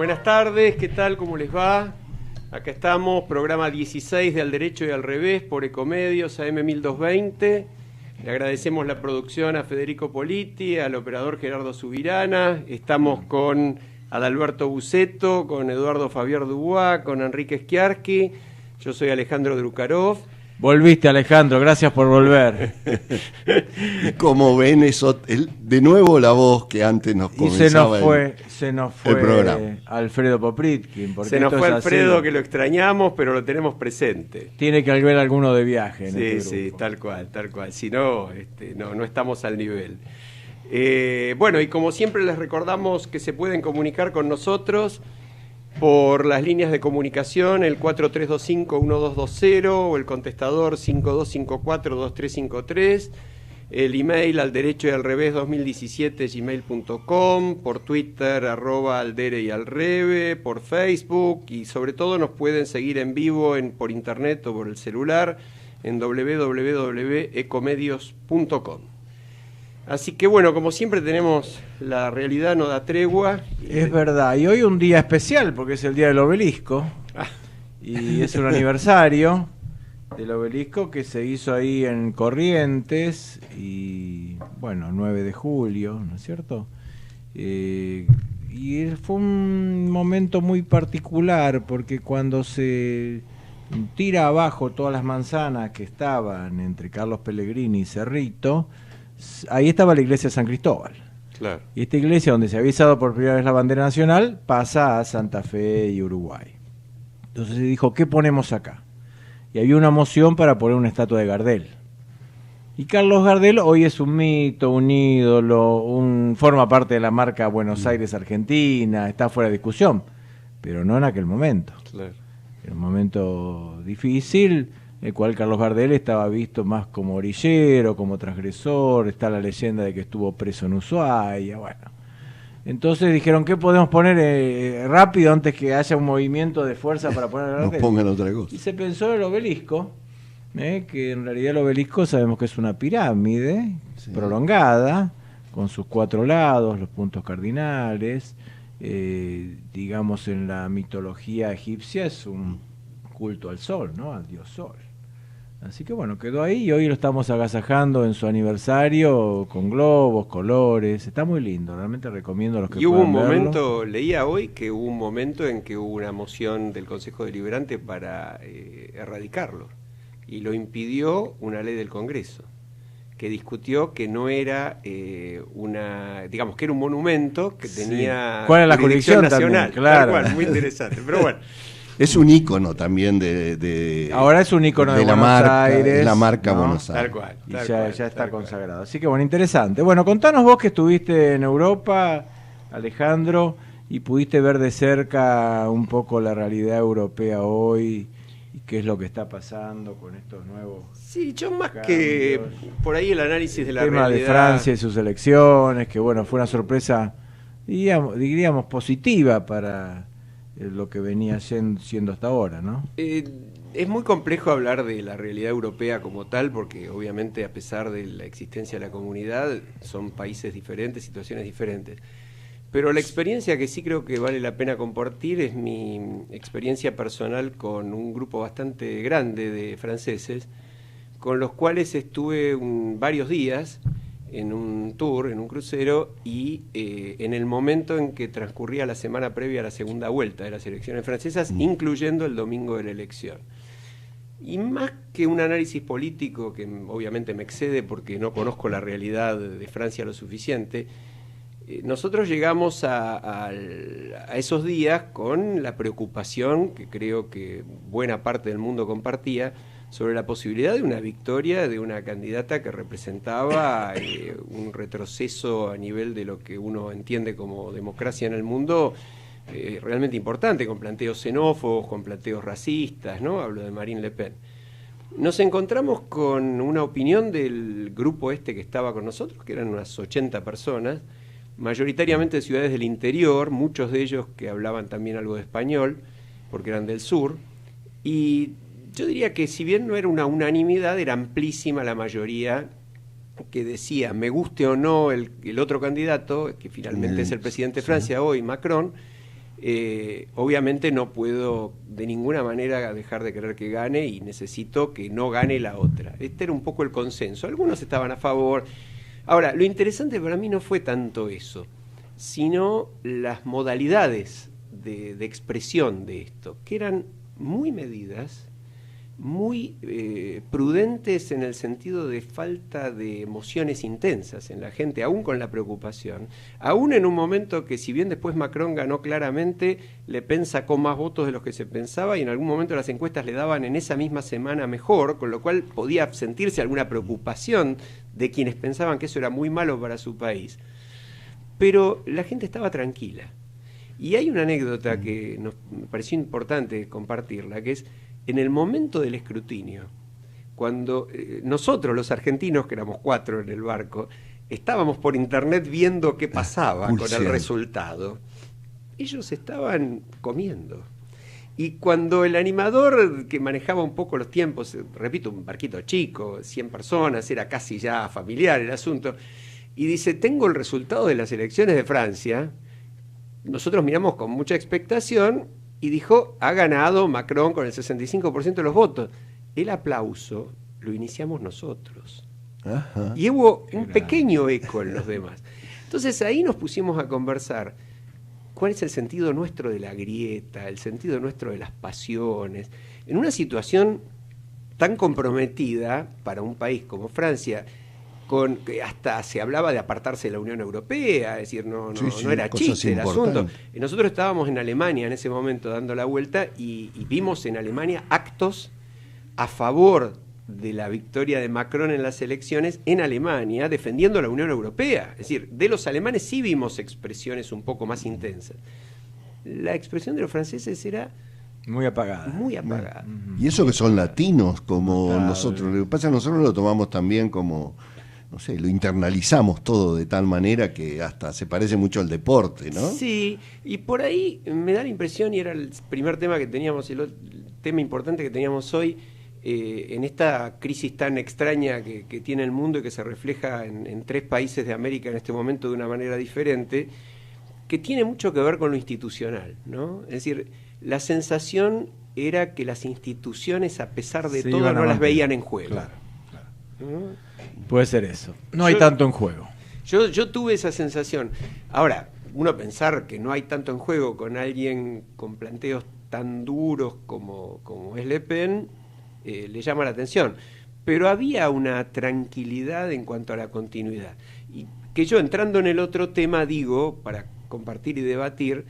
Buenas tardes, ¿qué tal? ¿Cómo les va? Acá estamos, programa 16 de Al Derecho y al Revés por Ecomedios AM1220. Le agradecemos la producción a Federico Politi, al operador Gerardo Subirana. Estamos con Adalberto Buceto, con Eduardo Fabián Dubois, con Enrique Schiarsky. Yo soy Alejandro Drukarov. Volviste, Alejandro, gracias por volver. Y como ven, eso, de nuevo la voz que antes nos comenzaba. Se nos fue el programa. Alfredo Popritkin. Se nos fue Alfredo, que lo extrañamos, pero lo tenemos presente. Tiene que haber alguno de viaje en sí, este sí, grupo. tal cual. Si no, no estamos al nivel. Bueno, y como siempre les recordamos que se pueden comunicar con nosotros por las líneas de comunicación, el 4325-1220 o el contestador 5254-2353, el email al derecho y al revés 2017 gmail.com, por Twitter @aldere y al reve, por Facebook, y sobre todo nos pueden seguir en vivo por internet o por el celular en www.ecomedios.com. Así que bueno, como siempre tenemos La Realidad No Da Tregua. Es verdad, y hoy un día especial porque es el día del obelisco y es un aniversario del obelisco que se hizo ahí en Corrientes y bueno, 9 de julio, ¿no es cierto? Y fue un momento muy particular porque cuando se tira abajo todas las manzanas que estaban entre Carlos Pellegrini y Cerrito, ahí estaba la iglesia de San Cristóbal. Claro. Y esta iglesia, donde se había izado por primera vez la bandera nacional, pasa a Santa Fe y Uruguay. Entonces se dijo, ¿qué ponemos acá? Y había una moción para poner una estatua de Gardel. Y Carlos Gardel hoy es un mito, un ídolo, forma parte de la marca Buenos Aires Argentina, está fuera de discusión, pero no en aquel momento. Claro. Era un momento difícil, el cual Carlos Gardel estaba visto más como orillero, como transgresor, está la leyenda de que estuvo preso en Ushuaia, bueno. Entonces dijeron, ¿qué podemos poner rápido antes que haya un movimiento de fuerza para poner a Gardel? Nos pongan otra cosa. Y se pensó en el obelisco, que en realidad el obelisco sabemos que es una pirámide prolongada, con sus 4 lados, los puntos cardinales, digamos en la mitología egipcia es un culto al sol, ¿no? Al dios sol. Así que bueno, quedó ahí y hoy lo estamos agasajando en su aniversario con globos, colores, está muy lindo, realmente recomiendo a los que y hubo puedan un verlo. momento, leía hoy que hubo un momento en que hubo una moción del Consejo Deliberante para erradicarlo, y lo impidió una ley del Congreso, que discutió que no era digamos que era un monumento que tenía ¿cuál es la jurisdicción nacional? También? Claro. Tal cual, muy interesante, pero bueno. Es un ícono también de ahora es un ícono de la Buenos marca, Aires, la marca ¿no? Buenos Aires. Tal cual. Y ya está consagrado. Así que bueno, interesante. Bueno, contanos vos que estuviste en Europa, Alejandro, y pudiste ver de cerca un poco la realidad europea hoy y qué es lo que está pasando con estos nuevos Sí, yo más cambios. que por ahí el análisis de la tema realidad. de Francia y sus elecciones, que bueno, fue una sorpresa, diríamos positiva para lo que venía siendo hasta ahora, ¿no? Es muy complejo hablar de la realidad europea como tal, porque obviamente a pesar de la existencia de la comunidad, son países diferentes, situaciones diferentes. Pero la experiencia que sí creo que vale la pena compartir es mi experiencia personal con un grupo bastante grande de franceses, con los cuales estuve varios días en un tour, en un crucero, y en el momento en que transcurría la semana previa a la segunda vuelta de las elecciones francesas, incluyendo el domingo de la elección. Y más que un análisis político, que obviamente me excede porque no conozco la realidad de Francia lo suficiente, nosotros llegamos a esos días con la preocupación, que creo que buena parte del mundo compartía, sobre la posibilidad de una victoria de una candidata que representaba un retroceso a nivel de lo que uno entiende como democracia en el mundo, realmente importante, con planteos xenófobos, con planteos racistas, ¿no? Hablo de Marine Le Pen. Nos encontramos con una opinión del grupo que estaba con nosotros, que eran unas 80 personas, mayoritariamente de ciudades del interior, muchos de ellos que hablaban también algo de español, porque eran del sur, y yo diría que si bien no era una unanimidad, era amplísima la mayoría que decía, me guste o no el otro candidato, que finalmente es el presidente de Francia hoy, Macron, obviamente no puedo de ninguna manera dejar de querer que gane y necesito que no gane la otra. Este era un poco el consenso. Algunos estaban a favor. Ahora, lo interesante para mí no fue tanto eso, sino las modalidades de expresión de esto, que eran muy medidas, muy prudentes en el sentido de falta de emociones intensas en la gente, aún con la preocupación, aún en un momento que si bien después Macron ganó claramente, Le Pen sacó más votos de los que se pensaba y en algún momento las encuestas le daban en esa misma semana mejor, con lo cual podía sentirse alguna preocupación de quienes pensaban que eso era muy malo para su país. Pero la gente estaba tranquila. Y hay una anécdota que me pareció importante compartirla, que es en el momento del escrutinio, cuando nosotros los argentinos, que éramos 4 en el barco, estábamos por internet viendo qué pasaba con el resultado, ellos estaban comiendo. Y cuando el animador que manejaba un poco los tiempos, repito, un barquito chico, 100 personas, era casi ya familiar el asunto, y dice, tengo el resultado de las elecciones de Francia, nosotros miramos con mucha expectación y dijo, ha ganado Macron con el 65% de los votos. El aplauso lo iniciamos nosotros. Ajá. Y hubo un pequeño eco en los demás. Entonces ahí nos pusimos a conversar. ¿Cuál es el sentido nuestro de la grieta, el sentido nuestro de las pasiones? En una situación tan comprometida para un país como Francia, con que hasta se hablaba de apartarse de la Unión Europea, es decir, no era chiste el asunto. Nosotros estábamos en Alemania en ese momento dando la vuelta y vimos en Alemania actos a favor de la victoria de Macron en las elecciones en Alemania, defendiendo la Unión Europea. Es decir, de los alemanes sí vimos expresiones un poco más intensas. La expresión de los franceses era muy apagada. Muy apagada. Y eso que son latinos, como nosotros. Lo que pasa es que nosotros lo tomamos también como, no sé, lo internalizamos todo de tal manera que hasta se parece mucho al deporte, ¿no? Sí, y por ahí me da la impresión, y era el primer tema que teníamos, el tema importante que teníamos hoy, en esta crisis tan extraña que tiene el mundo y que se refleja en 3 países de América en este momento de una manera diferente, que tiene mucho que ver con lo institucional, ¿no? Es decir, la sensación era que las instituciones, a pesar de todo, no las veían en juego. Claro. ¿no? Puede ser eso. No hay tanto en juego. Yo tuve esa sensación. Ahora, uno pensar que no hay tanto en juego con alguien con planteos tan duros como es Le Pen, le llama la atención. Pero había una tranquilidad en cuanto a la continuidad. Y que yo, entrando en el otro tema, digo, para compartir y debatir,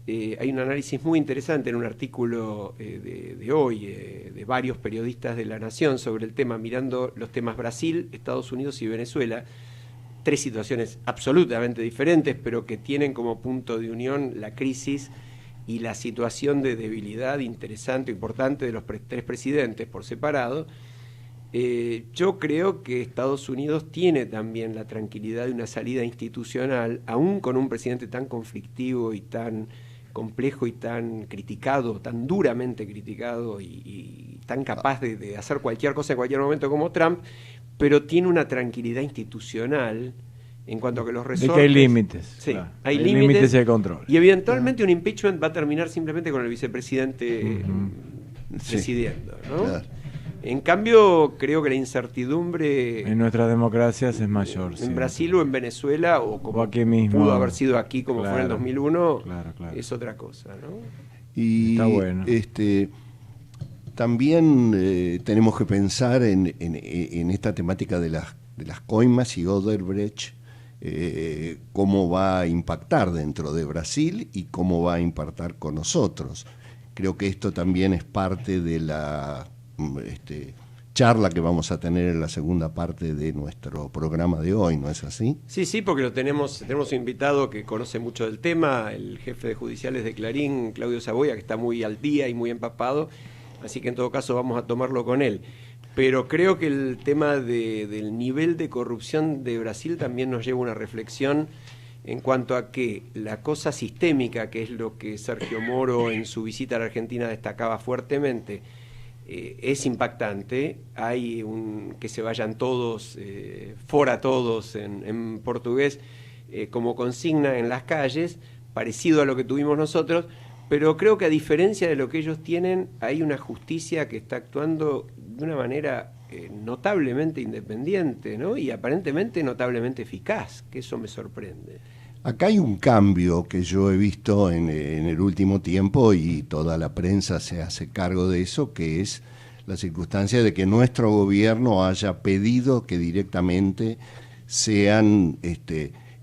hay un análisis muy interesante en un artículo de hoy, de varios periodistas de La Nación sobre el tema, mirando los temas Brasil, Estados Unidos y Venezuela, 3 situaciones absolutamente diferentes, pero que tienen como punto de unión la crisis y la situación de debilidad interesante, importante de los 3 presidentes por separado. Yo creo que Estados Unidos tiene también la tranquilidad de una salida institucional, aún con un presidente tan conflictivo y tan complejo y tan criticado, tan duramente criticado y tan capaz de hacer cualquier cosa en cualquier momento como Trump, pero tiene una tranquilidad institucional en cuanto a que los resortes... De que hay límites. Sí, claro. hay límites y hay control. Y eventualmente un impeachment va a terminar simplemente con el vicepresidente presidiendo, ¿no? Claro. En cambio, creo que la incertidumbre... En nuestras democracias es mayor. En Brasil o en Venezuela, o como aquí mismo, pudo haber sido aquí, como fue en el 2001, es otra cosa, ¿no? Y está bueno. También tenemos que pensar en esta temática de las coimas y Odebrecht, cómo va a impactar dentro de Brasil y cómo va a impactar con nosotros. Creo que esto también es parte de la charla que vamos a tener en la segunda parte de nuestro programa de hoy, ¿no es así? Sí, porque tenemos un invitado que conoce mucho del tema, el jefe de judiciales de Clarín, Claudio Saboya, que está muy al día y muy empapado, así que en todo caso vamos a tomarlo con él. Pero creo que el tema del nivel de corrupción de Brasil también nos lleva a una reflexión en cuanto a que la cosa sistémica, que es lo que Sergio Moro en su visita a la Argentina destacaba fuertemente, es impactante. Hay que se vayan todos, fora todos en portugués, como consigna en las calles, parecido a lo que tuvimos nosotros, pero creo que a diferencia de lo que ellos tienen, hay una justicia que está actuando de una manera notablemente independiente, ¿no? Y aparentemente notablemente eficaz, que eso me sorprende. Acá hay un cambio que yo he visto en el último tiempo y toda la prensa se hace cargo de eso, que es la circunstancia de que nuestro gobierno haya pedido que directamente sean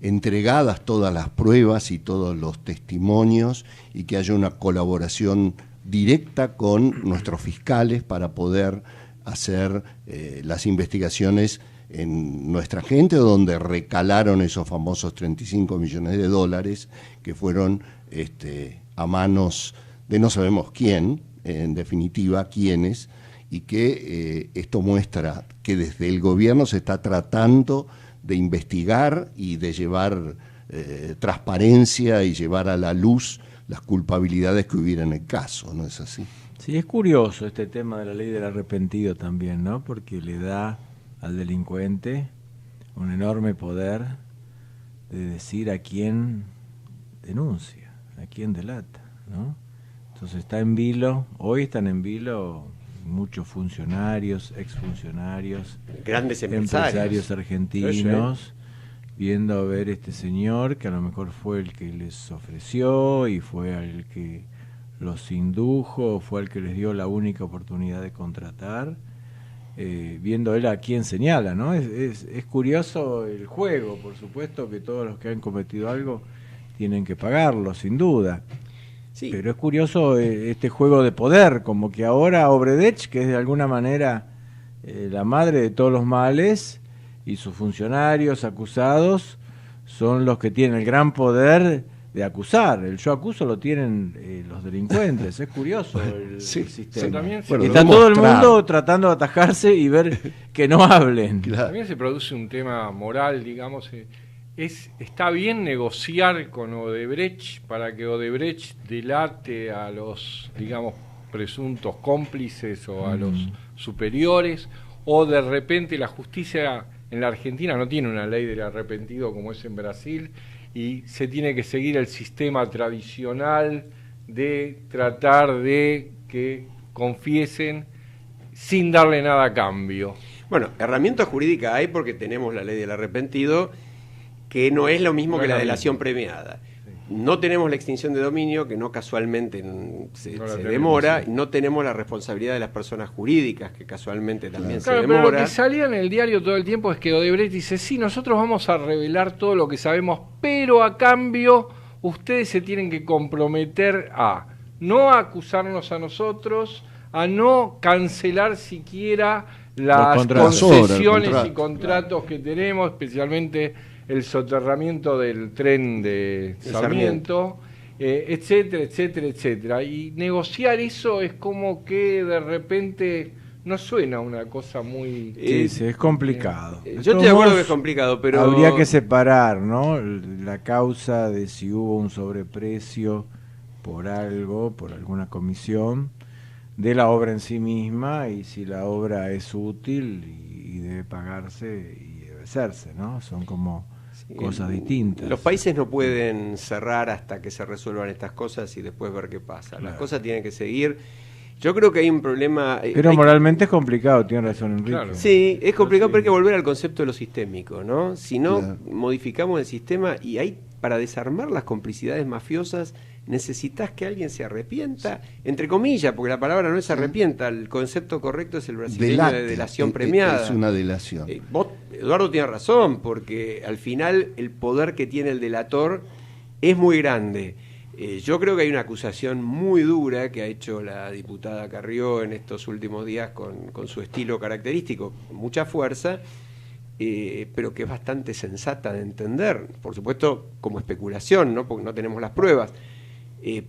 entregadas todas las pruebas y todos los testimonios y que haya una colaboración directa con nuestros fiscales para poder hacer las investigaciones en nuestra gente, donde recalaron esos famosos 35 millones de dólares que fueron a manos de no sabemos quién, en definitiva quiénes, y que esto muestra que desde el gobierno se está tratando de investigar y de llevar transparencia y llevar a la luz las culpabilidades que hubiera en el caso, ¿no es así? Sí, es curioso este tema de la ley del arrepentido también, ¿no? Porque le da al delincuente un enorme poder de decir a quién denuncia, a quién delata, ¿no? Entonces está en vilo, hoy están en vilo muchos funcionarios, exfuncionarios, grandes empresarios argentinos, viendo a ver este señor que a lo mejor fue el que les ofreció y fue el que los indujo, fue el que les dio la única oportunidad de contratar, viendo él a quién señala, ¿no? Es curioso el juego, por supuesto que todos los que han cometido algo tienen que pagarlo, sin duda. Sí. Pero es curioso este juego de poder, como que ahora Odebrecht, que es de alguna manera la madre de todos los males, y sus funcionarios acusados son los que tienen el gran poder de acusar. El yo acuso lo tienen los delincuentes. Es curioso el sistema. Bueno, está todo el mundo tratando de atajarse y ver que no hablen. Claro. También se produce un tema moral, digamos. Está bien negociar con Odebrecht para que Odebrecht delate a los, digamos, presuntos cómplices o a los superiores, o de repente la justicia en la Argentina no tiene una ley del arrepentido como es en Brasil y se tiene que seguir el sistema tradicional de tratar de que confiesen sin darle nada a cambio. Bueno, herramienta jurídica hay porque tenemos la ley del arrepentido, que no es lo mismo que la delación premiada. No tenemos la extinción de dominio, que no casualmente se demora, sí. No tenemos la responsabilidad de las personas jurídicas, que casualmente también se demora. Pero lo que salía en el diario todo el tiempo es que Odebrecht dice, sí, nosotros vamos a revelar todo lo que sabemos, pero a cambio ustedes se tienen que comprometer a no acusarnos a nosotros, a no cancelar siquiera las concesiones y contratos que tenemos, especialmente el soterramiento del tren de Sarmiento, etcétera, etcétera, etcétera. Y negociar eso es como que de repente no suena una cosa muy... sí, es complicado. Yo estoy de acuerdo que es complicado, pero... Habría que separar, ¿no?, la causa de si hubo un sobreprecio por algo, por alguna comisión, de la obra en sí misma, y si la obra es útil y debe pagarse y debe hacerse, ¿no? Son como cosas distintas. Los países no pueden cerrar hasta que se resuelvan estas cosas y después ver qué pasa. Claro. Las cosas tienen que seguir. Yo creo que hay un problema... Pero moralmente es complicado, tiene razón Enrique. Claro. Sí, es complicado, pero hay que volver al concepto de lo sistémico, ¿no? Si no, modificamos el sistema y hay, para desarmar las complicidades mafiosas, necesitas que alguien se arrepienta, entre comillas, porque la palabra no es arrepienta, el concepto correcto es el brasileño de delación premiada. Es una delación. Eduardo tiene razón, porque al final el poder que tiene el delator es muy grande. Yo creo que hay una acusación muy dura que ha hecho la diputada Carrió en estos últimos días con su estilo característico, mucha fuerza, pero que es bastante sensata de entender, por supuesto como especulación, ¿no?, porque no tenemos las pruebas.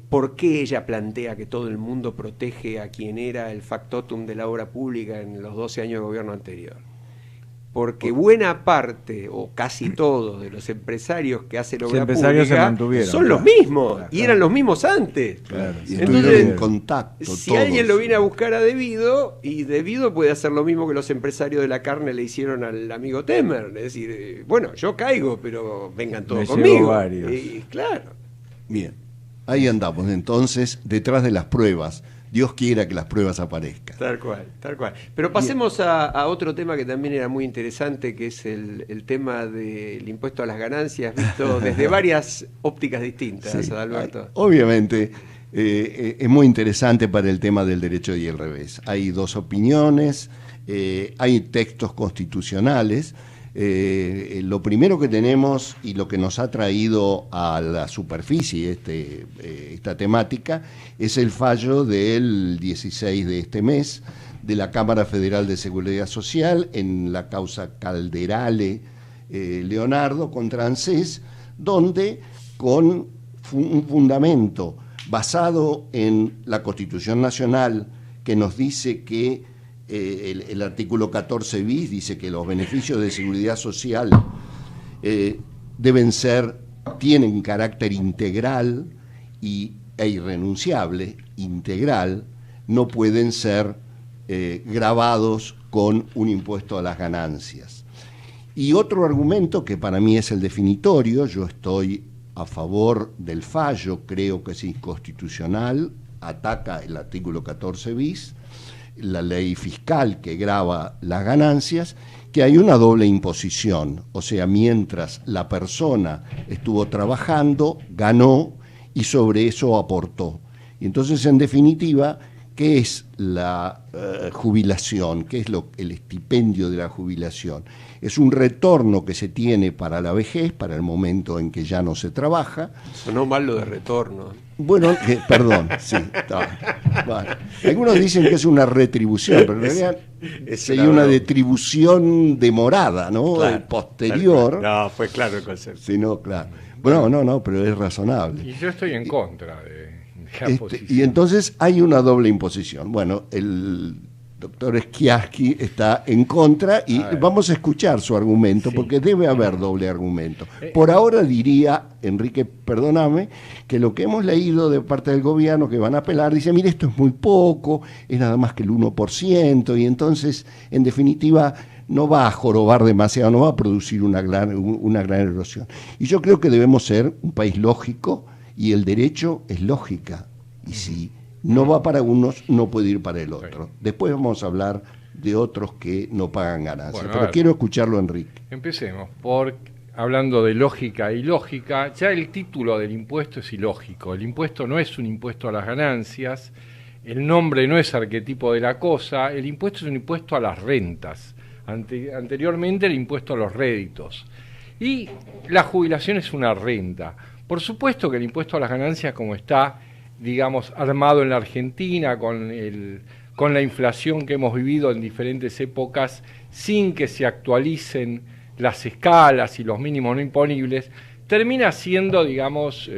¿Por qué ella plantea que todo el mundo protege a quien era el factotum de la obra pública en los 12 años de gobierno anterior? Porque buena parte, o casi todos, de los empresarios que hacen obra pública son los mismos, y eran los mismos antes. Claro, y entonces, en contacto. Si alguien lo viene a buscar a Debido, y Debido puede hacer lo mismo que los empresarios de la carne le hicieron al amigo Temer. Es decir, bueno, yo caigo, pero vengan todos conmigo. Varios. Claro. Bien, ahí andamos entonces, detrás de las pruebas. Dios quiera que las pruebas aparezcan. Tal cual, tal cual. Pero pasemos a otro tema que también era muy interesante, que es el tema del impuesto a las ganancias, visto desde varias ópticas distintas, Sí, Adalberto. obviamente es muy interesante para el tema del derecho y el revés. Hay dos opiniones, hay textos constitucionales. Lo primero que tenemos y lo que nos ha traído a la superficie esta temática es el fallo del 16 de este mes de la Cámara Federal de Seguridad Social en la causa Calderale Leonardo contra ANSES, donde con un fundamento basado en la Constitución Nacional, que nos dice que el artículo 14 bis dice que los beneficios de seguridad social tienen carácter integral e irrenunciable, integral, no pueden ser gravados con un impuesto a las ganancias. Y otro argumento que para mí es el definitorio, yo estoy a favor del fallo, creo que es inconstitucional, ataca el artículo 14 bis, la ley fiscal que grava las ganancias, que hay una doble imposición, o sea, mientras la persona estuvo trabajando, ganó y sobre eso aportó. Y entonces, en definitiva, ¿qué es la jubilación? ¿Qué es el estipendio de la jubilación? Es un retorno que se tiene para la vejez, para el momento en que ya no se trabaja. Sonó mal lo de retorno. Bueno, perdón, sí. Bueno. Algunos dicen que es una retribución, pero en realidad sería una detribución demorada, ¿no? Claro, posterior. claro. No, fue claro el concepto. Sí, no, claro. Bueno, no, pero es razonable. Y yo estoy en contra de la posición. Y entonces hay una doble imposición. Bueno, el doctor Schiaski está en contra y vamos a escuchar su argumento, sí, porque debe haber doble argumento. Por ahora diría, Enrique, perdóname, que lo que hemos leído de parte del gobierno que van a apelar, dice, mire, esto es muy poco, es nada más que el 1%, y entonces, en definitiva, no va a jorobar demasiado, no va a producir una gran erosión. Y yo creo que debemos ser un país lógico, y el derecho es lógica, y si no va para unos, no puede ir para el otro. Sí. Después vamos a hablar de otros que no pagan ganancias. Bueno, pero quiero escucharlo, Enrique. Empecemos hablando de lógica y ilógica. Ya el título del impuesto es ilógico. El impuesto no es un impuesto a las ganancias, el nombre no es arquetipo de la cosa, el impuesto es un impuesto a las rentas. Anteriormente el impuesto a los réditos. Y la jubilación es una renta. Por supuesto que el impuesto a las ganancias, como está, digamos, armado en la Argentina, con la inflación que hemos vivido en diferentes épocas, sin que se actualicen las escalas y los mínimos no imponibles, termina siendo, digamos,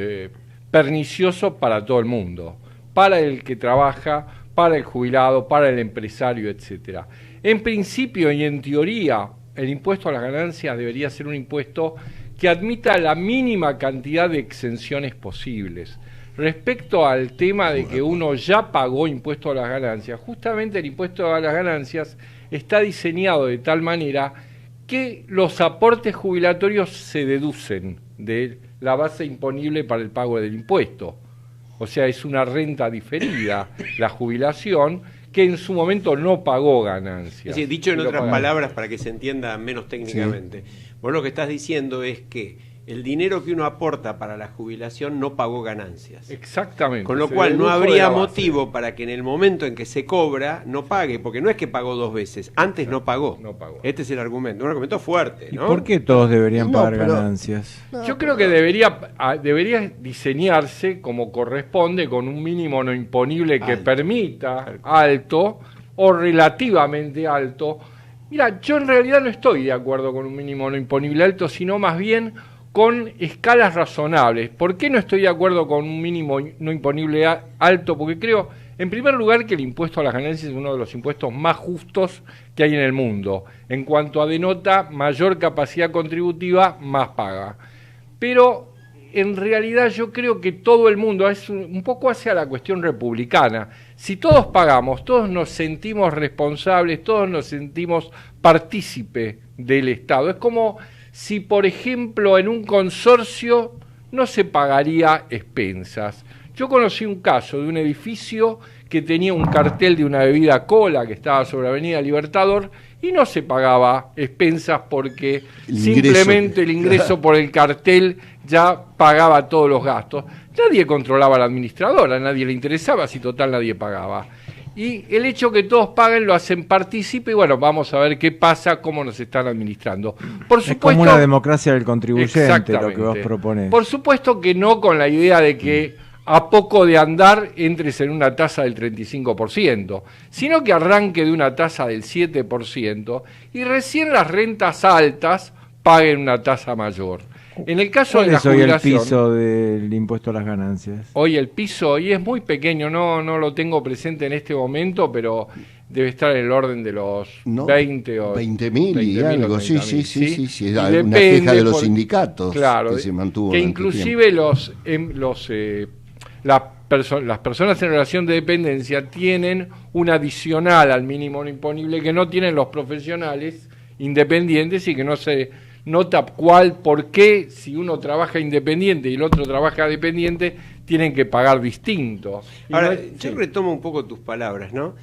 pernicioso para todo el mundo, para el que trabaja, para el jubilado, para el empresario, etcétera. En principio y en teoría, el impuesto a las ganancias debería ser un impuesto que admita la mínima cantidad de exenciones posibles. Respecto al tema de que uno ya pagó impuesto a las ganancias, justamente el impuesto a las ganancias está diseñado de tal manera que los aportes jubilatorios se deducen de la base imponible para el pago del impuesto. O sea, es una renta diferida la jubilación que en su momento no pagó ganancias. Es decir, dicho en otras palabras, para que se entienda menos técnicamente, sí, vos lo que estás diciendo es que el dinero que uno aporta para la jubilación no pagó ganancias. Exactamente. Con lo cual no habría motivo para que en el momento en que se cobra no pague, porque no es que pagó dos veces, antes no pagó. No pagó. Este es el argumento, un argumento fuerte, ¿no? ¿Y por qué todos deberían pagar ganancias? Yo creo que debería diseñarse como corresponde, con un mínimo no imponible que permita alto o relativamente alto. Mira, yo en realidad no estoy de acuerdo con un mínimo no imponible alto, sino más bien con escalas razonables. ¿Por qué no estoy de acuerdo con un mínimo no imponible alto? Porque creo, en primer lugar, que el impuesto a las ganancias es uno de los impuestos más justos que hay en el mundo. En cuanto a denota mayor capacidad contributiva, más paga. Pero en realidad yo creo que todo el mundo, es un poco hacia la cuestión republicana. Si todos pagamos, todos nos sentimos responsables, todos nos sentimos partícipe del Estado. Es como si, por ejemplo, en un consorcio no se pagaría expensas. Yo conocí un caso de un edificio que tenía un cartel de una bebida cola que estaba sobre Avenida Libertador y no se pagaba expensas porque simplemente el ingreso por el cartel ya pagaba todos los gastos. Nadie controlaba a la administradora, a nadie le interesaba, si total nadie pagaba. Y el hecho que todos paguen lo hacen partícipe y bueno, vamos a ver qué pasa, cómo nos están administrando. Por supuesto, es como una democracia del contribuyente lo que vos proponés. Por supuesto que no con la idea de que a poco de andar entres en una tasa del 35%, sino que arranque de una tasa del 7% y recién las rentas altas paguen una tasa mayor. En el caso de la jubilación, hoy el piso del impuesto a las ganancias? Hoy el piso hoy es muy pequeño, no lo tengo presente en este momento, pero debe estar en el orden de los 20 o 20.000 y algo, sí. Es una depende queja de los sindicatos, claro, que se mantuvo. Que inclusive las personas en relación de dependencia tienen un adicional al mínimo imponible que no tienen los profesionales independientes y que no se nota por qué si uno trabaja independiente y el otro trabaja dependiente tienen que pagar distinto. Ahora, yo retomo un poco tus palabras, ¿no?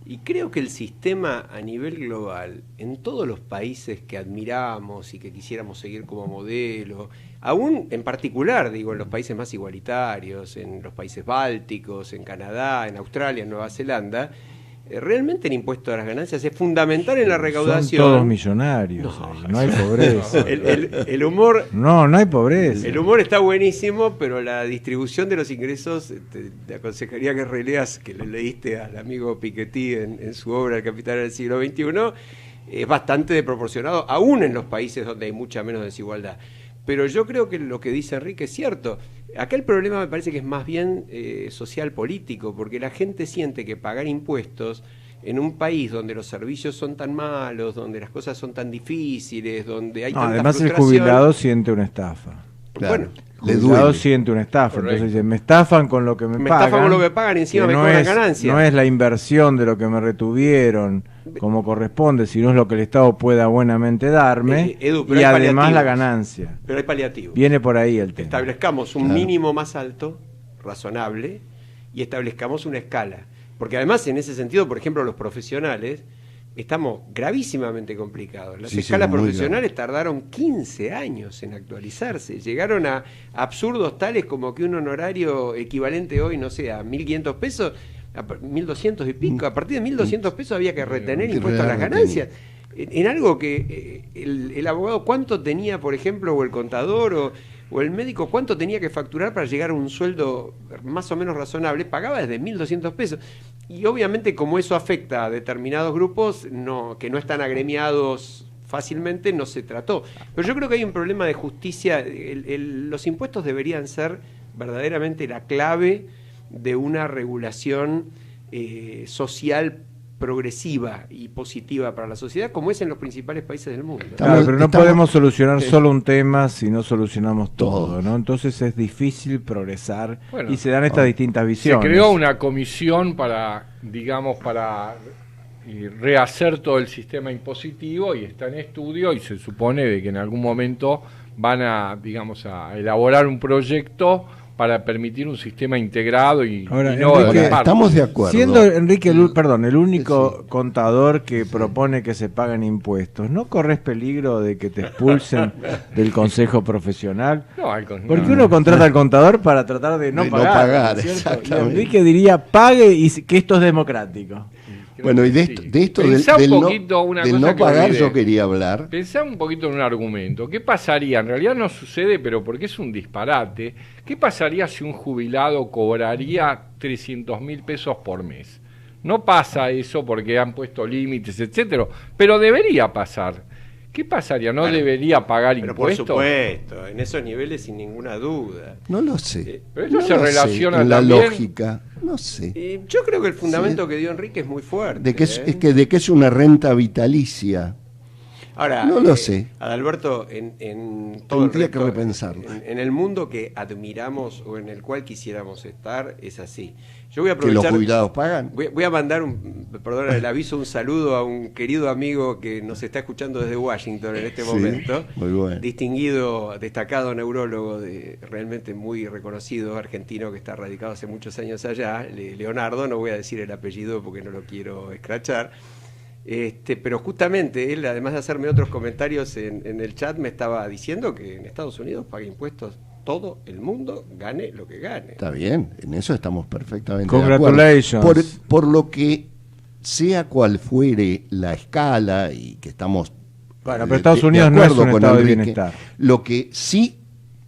Y creo que el sistema a nivel global, en todos los países que admiramos y que quisiéramos seguir como modelo, aún en particular, digo, en los países más igualitarios, en los países bálticos, en Canadá, en Australia, en Nueva Zelanda, realmente el impuesto a las ganancias es fundamental en la recaudación. Son todos millonarios, no hay pobreza. El humor... No hay pobreza. El humor está buenísimo, pero la distribución de los ingresos, te aconsejaría que releas, que le leíste al amigo Piketty en su obra El capital del siglo XXI, es bastante desproporcionado, aún en los países donde hay mucha menos desigualdad. Pero yo creo que lo que dice Enrique es cierto. Acá el problema me parece que es más bien social político, porque la gente siente que pagar impuestos en un país donde los servicios son tan malos, donde las cosas son tan difíciles, donde hay tanta además frustración. El jubilado siente una estafa. Claro. Bueno, el jubilado siente una estafa. Correcto. Entonces dice, me estafan con lo que me pagan. Estafan con lo que pagan y encima me cobran ganancias. No es la inversión de lo que me retuvieron como corresponde, sino es lo que el Estado pueda buenamente darme, Edu, y además la ganancia. Pero hay paliativos. Viene por ahí el tema. Establezcamos un mínimo más alto, razonable, y establezcamos una escala. Porque además, en ese sentido, por ejemplo, los profesionales estamos gravísimamente complicados. Las escalas profesionales tardaron 15 años en actualizarse. Llegaron a absurdos tales como que un honorario equivalente hoy, no sé, a 1.500 pesos, a 1.200 y pico. A partir de 1.200 pesos había que retener impuestos a las ganancias. En algo que el abogado, ¿cuánto tenía, por ejemplo, o el contador o el médico, cuánto tenía que facturar para llegar a un sueldo más o menos razonable? Pagaba desde 1.200 pesos. Y obviamente, como eso afecta a determinados grupos que no están agremiados fácilmente, no se trató. Pero yo creo que hay un problema de justicia. Los impuestos deberían ser verdaderamente la clave de una regulación social progresiva y positiva para la sociedad, como es en los principales países del mundo. Claro, pero no podemos solucionar solo un tema si no solucionamos todo, ¿no? Entonces es difícil progresar y se dan estas distintas visiones. Se creó una comisión para rehacer todo el sistema impositivo y está en estudio y se supone de que en algún momento van a elaborar un proyecto para permitir un sistema integrado y no Enrique, estamos de acuerdo. Siendo Enrique el único contador que propone que se paguen impuestos, ¿no corres peligro de que te expulsen del consejo profesional? Porque uno contrata al contador para tratar de no pagar. Enrique diría, pague y que esto es democrático. Bueno, y de esto del no pagar yo quería hablar. Pensá un poquito en un argumento. ¿Qué pasaría? En realidad no sucede, pero porque es un disparate. ¿Qué pasaría si un jubilado cobraría 300.000 pesos por mes? No pasa eso porque han puesto límites, etcétera, pero debería pasar. ¿Qué pasaría? ¿No debería pagar impuestos? Por supuesto, en esos niveles sin ninguna duda. No lo sé. Pero eso se relaciona en la también. Lógica, no sé. Yo creo que el fundamento que dio Enrique es muy fuerte. De que es una renta vitalicia. Ahora, no lo sé. Adalberto, en todo Tendría que repensarlo. En el mundo que admiramos o en el cual quisiéramos estar, es así. Yo voy a Que los aprovechar. jubilados pagan. Voy a mandar, perdón el aviso, un saludo a un querido amigo que nos está escuchando desde Washington en este Sí, momento. muy bueno. Distinguido, destacado neurólogo, realmente muy reconocido, argentino que está radicado hace muchos años allá, Leonardo, no voy a decir el apellido porque no lo quiero escrachar. Pero justamente él, además de hacerme otros comentarios en el chat, me estaba diciendo que en Estados Unidos paga impuestos todo el mundo, gane lo que gane. Está bien, en eso estamos perfectamente Congratulations. de acuerdo. Por lo que sea cual fuere la escala y que estamos Bueno, pero Estados Unidos no es un estado de bienestar. Lo que sí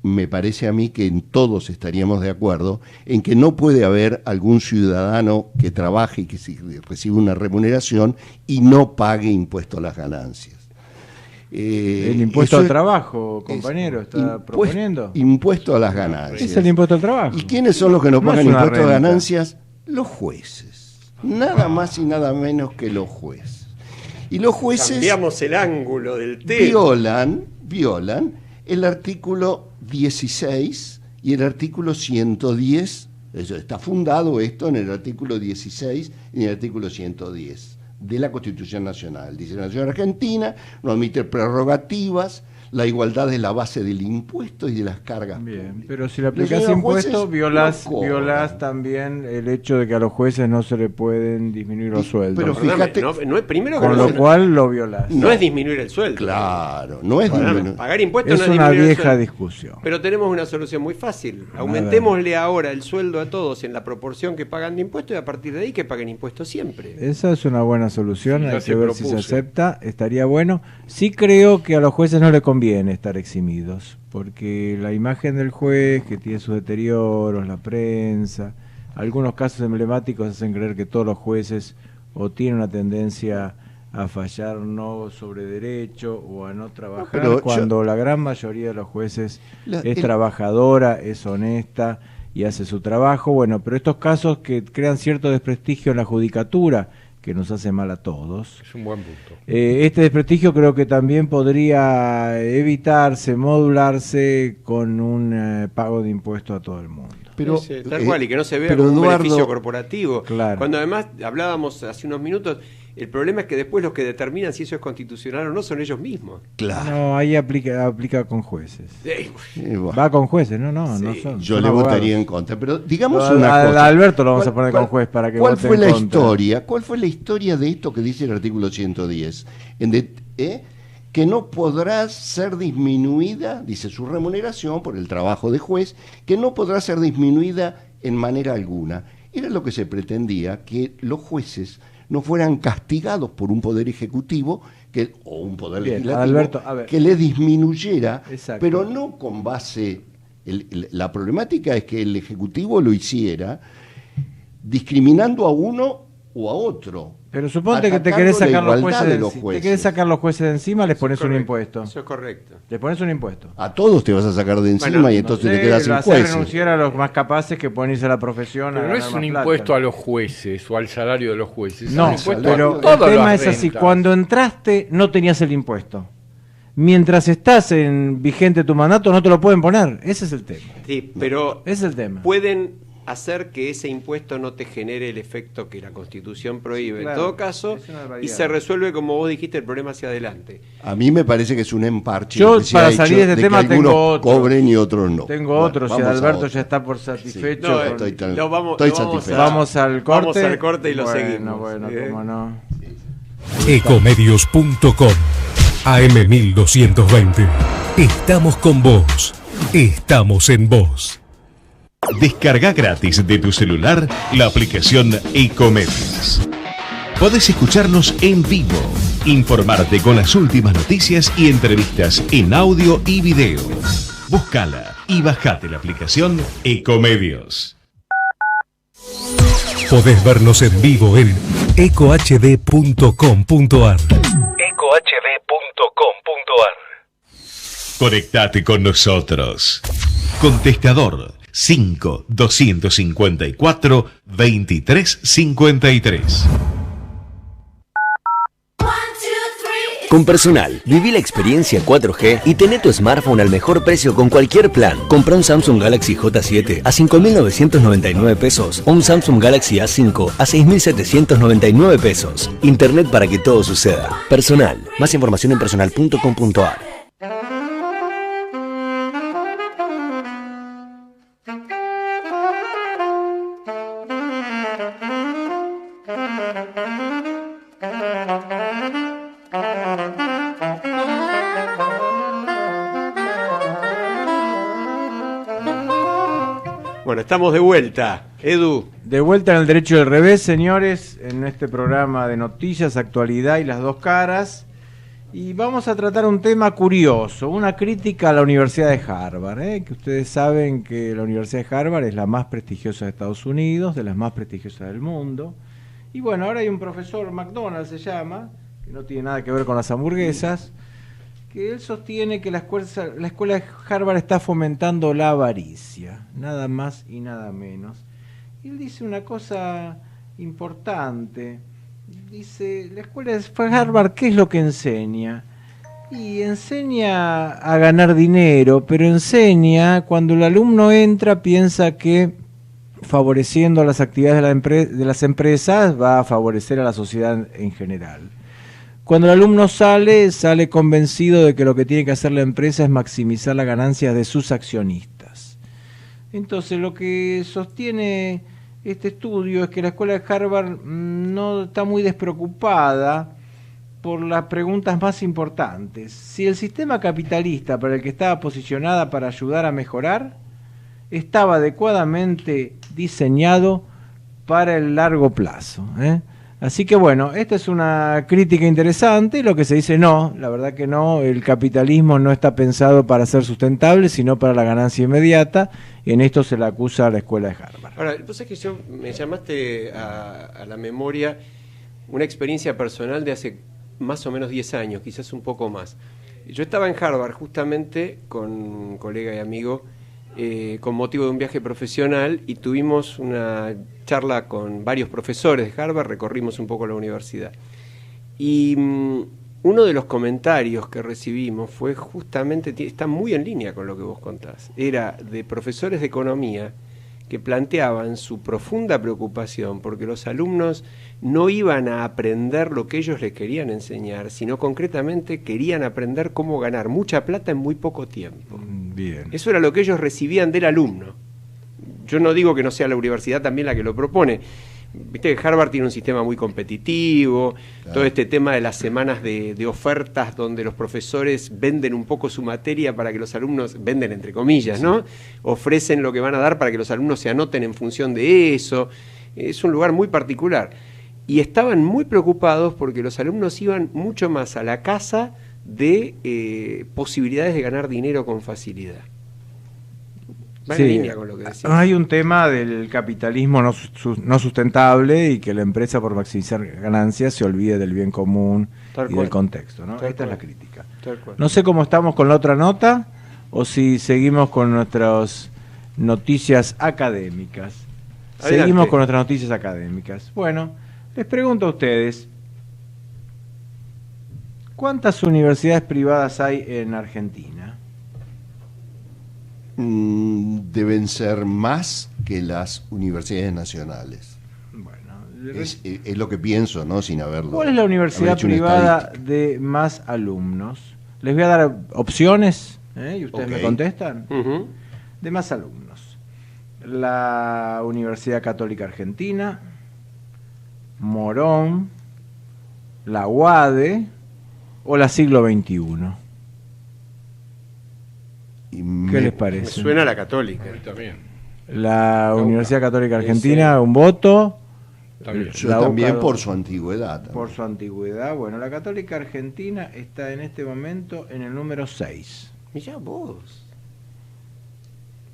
me parece a mí que en todos estaríamos de acuerdo en que no puede haber algún ciudadano que trabaje y que reciba una remuneración y no pague impuesto a las ganancias. El impuesto al trabajo, compañero, está proponiendo. Impuesto a las ganancias. Es el impuesto al trabajo. ¿Y quiénes son los que no pagan es una impuesto a renta. ganancias? Los jueces. Nada más y nada menos que los jueces. Y los jueces Cambiamos el ángulo del tema. violan el artículo 16 y el artículo 110. Eso está fundado esto en el artículo 16 y en el artículo 110 de la Constitución Nacional. Dice: la Nación Argentina no admite prerrogativas, la igualdad es la base del impuesto y de las cargas Bien, públicas. pero si le aplicas Los señores impuestos, jueces violás no cobran. también el hecho de que a los jueces no se le pueden disminuir los sueldos. pero Perdóname, fíjate- no es primero que con no, lo cual lo violás. no es disminuir el sueldo. Claro, no es Perdóname, disminuir. pagar impuestos Es no es una disminuir el vieja sueldo. discusión. Pero tenemos una solución muy fácil. Aumentémosle ahora el sueldo a todos en la proporción que pagan de impuestos y a partir de ahí que paguen impuestos siempre. Esa es una buena solución, Sí, ya hay se que ver si se propuse. acepta, estaría bueno. Sí creo que a los jueces no les conviene estar eximidos, porque la imagen del juez, que tiene sus deterioros, la prensa, algunos casos emblemáticos hacen creer que todos los jueces o tienen una tendencia a fallar no sobre derecho o a no trabajar, pero cuando la gran mayoría de los jueces es el- trabajadora, es honesta y hace su trabajo. Bueno, pero estos casos que crean cierto desprestigio en la judicatura, que nos hace mal a todos. Es un buen punto. Este desprestigio creo que también podría evitarse, modularse con un pago de impuestos a todo el mundo. Pero, Sí, tal cual, y que no se vea pero como un Eduardo, beneficio corporativo. Claro. Cuando además hablábamos hace unos minutos, el problema es que después los que determinan si eso es constitucional o no son ellos mismos. Claro. No, ahí aplica con jueces. Bueno, Va con jueces, no Sí. son. yo son le abogados. votaría en contra, pero digamos No, una a cosa. Alberto lo vamos a poner con juez para que ¿Cuál vote fue en la contra? historia? ¿Cuál fue la historia de esto que dice el artículo 110? Que no podrá ser disminuida, dice, su remuneración por el trabajo de juez, que no podrá ser disminuida en manera alguna. Era lo que se pretendía, que los jueces no fueran castigados por un poder ejecutivo o un poder Bien, legislativo Alberto, a ver. que le disminuyera, Exacto. pero no con base... la problemática es que el ejecutivo lo hiciera discriminando a uno o a otro. Pero suponte que te atacando querés la sacar los igualdad jueces de de los te jueces. querés sacar los jueces de encima, les pones un Correcto. impuesto. Eso es correcto. Les pones un impuesto. A todos te vas a sacar de encima Bueno, y entonces No sé, te quedas sin lo hacer jueces. renunciar a los más capaces que pueden irse a la profesión. Pero a no ganar es un más impuesto plata. a los jueces o al salario de los jueces. No, es un impuesto pero a el todas tema las es así. rentas. Cuando entraste no tenías el impuesto. Mientras estás en vigente tu mandato no te lo pueden poner. Ese es el tema. Sí, pero Ese es el tema. pueden hacer que ese impuesto no te genere el efecto que la Constitución prohíbe. Claro, En todo caso, es una barbaridad. y se resuelve, como vos dijiste, el problema hacia adelante. A mí me parece que es un emparche. Yo, lo que se para ha salir hecho de este que tema, algunos tengo otro. cobren y otros no. Tengo Bueno, otro, si vamos a Alberto otro. ya está por satisfecho. No, con- estoy tan- Lo vamos- estoy lo vamos satisfecho. Vamos al corte. Vamos al corte y lo Bueno, seguimos. Bueno, cómo no. Ecomedios.com AM 1220. Estamos con vos. Estamos en vos. Descarga gratis de tu celular la aplicación Ecomedios. Podés escucharnos en vivo, informarte con las últimas noticias y entrevistas en audio y video. Búscala y bajate la aplicación Ecomedios. Podés vernos en vivo en ecohd.com.ar. Conectate con nosotros. Contestador 5 254 2353. 1, 2, 3, Con Personal, viví la experiencia 4G y tené tu smartphone al mejor precio con cualquier plan. Compra un Samsung Galaxy J7 a 5.999 pesos o un Samsung Galaxy A5 a 6.799 pesos. Internet para que todo suceda. Personal. Más información en personal.com.ar. Bueno, estamos de vuelta. Edu. De vuelta en el Derecho del Revés, señores, en este programa de noticias, actualidad y las dos caras. Y vamos a tratar un tema curioso, una crítica a la Universidad de Harvard, que ustedes saben que la Universidad de Harvard es la más prestigiosa de Estados Unidos, de las más prestigiosas del mundo. Y bueno, ahora hay un profesor, McDonald se llama, que no tiene nada que ver con las hamburguesas, que él sostiene que la escuela de Harvard está fomentando la avaricia, nada más y nada menos. Y él dice una cosa importante, dice, la escuela de Harvard, ¿qué es lo que enseña? Y enseña a ganar dinero, pero enseña, cuando el alumno entra, piensa que favoreciendo las actividades de las empresas va a favorecer a la sociedad en general. Cuando el alumno sale convencido de que lo que tiene que hacer la empresa es maximizar las ganancias de sus accionistas. Entonces, lo que sostiene este estudio es que la escuela de Harvard no está muy despreocupada por las preguntas más importantes. Si el sistema capitalista para el que estaba posicionada para ayudar a mejorar estaba adecuadamente diseñado para el largo plazo, Así que bueno, esta es una crítica interesante. Lo que se dice, no, la verdad que no, el capitalismo no está pensado para ser sustentable, sino para la ganancia inmediata. En esto se le acusa a la escuela de Harvard. Ahora, vos sabés que me llamaste a la memoria una experiencia personal de hace más o menos 10 años, quizás un poco más. Yo estaba en Harvard justamente con un colega y amigo con motivo de un viaje profesional y tuvimos una charla con varios profesores de Harvard, recorrimos un poco la universidad. Y uno de los comentarios que recibimos fue justamente, está muy en línea con lo que vos contás, era de profesores de economía que planteaban su profunda preocupación porque los alumnos no iban a aprender lo que ellos les querían enseñar, sino concretamente querían aprender cómo ganar mucha plata en muy poco tiempo. Bien. Eso era lo que ellos recibían del alumno. Yo no digo que no sea la universidad también la que lo propone. Viste que Harvard tiene un sistema muy competitivo, claro. Todo este tema de las semanas de ofertas donde los profesores venden un poco su materia para que los alumnos, venden entre comillas, ¿no? Sí. Ofrecen lo que van a dar para que los alumnos se anoten en función de eso. Es un lugar muy particular. Y estaban muy preocupados porque los alumnos iban mucho más a la casa de posibilidades de ganar dinero con facilidad. Va en línea con lo que decís. Hay un tema del capitalismo no sustentable y que la empresa, por maximizar ganancias, se olvide del bien común y del contexto, ¿no? Esta es la crítica. No sé cómo estamos con la otra nota o si seguimos con nuestras noticias académicas. Adelante. Seguimos con nuestras noticias académicas. Bueno, les pregunto a ustedes, ¿cuántas universidades privadas hay en Argentina? Deben ser más que las universidades nacionales. Bueno, es lo que pienso, ¿no? Sin haberlo. ¿Cuál es la universidad privada de más alumnos? Les voy a dar opciones, y ustedes me contestan. Uh-huh. De más alumnos. La Universidad Católica Argentina, Morón, la UADE o la Siglo XXI. ¿Qué les parece? Me suena a la Católica. También. La Universidad Católica Argentina, un voto. Yo también por su antigüedad. Por su antigüedad. Bueno, la Católica Argentina está en este momento en el número 6. Mirá vos.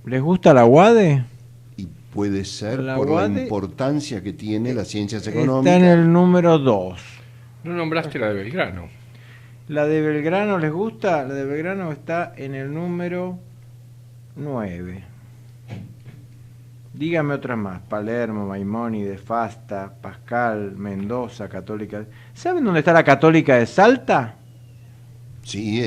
¿Les gusta la UADE? Y puede ser La por UADE la importancia que tiene las ciencias económicas. Está en el número 2. No nombraste la de Belgrano. ¿La de Belgrano les gusta? La de Belgrano está en el número 9. Dígame otras más. Palermo, Maimónides, Fasta, Pascal, Mendoza, Católica. ¿Saben dónde está la Católica de Salta? Sí,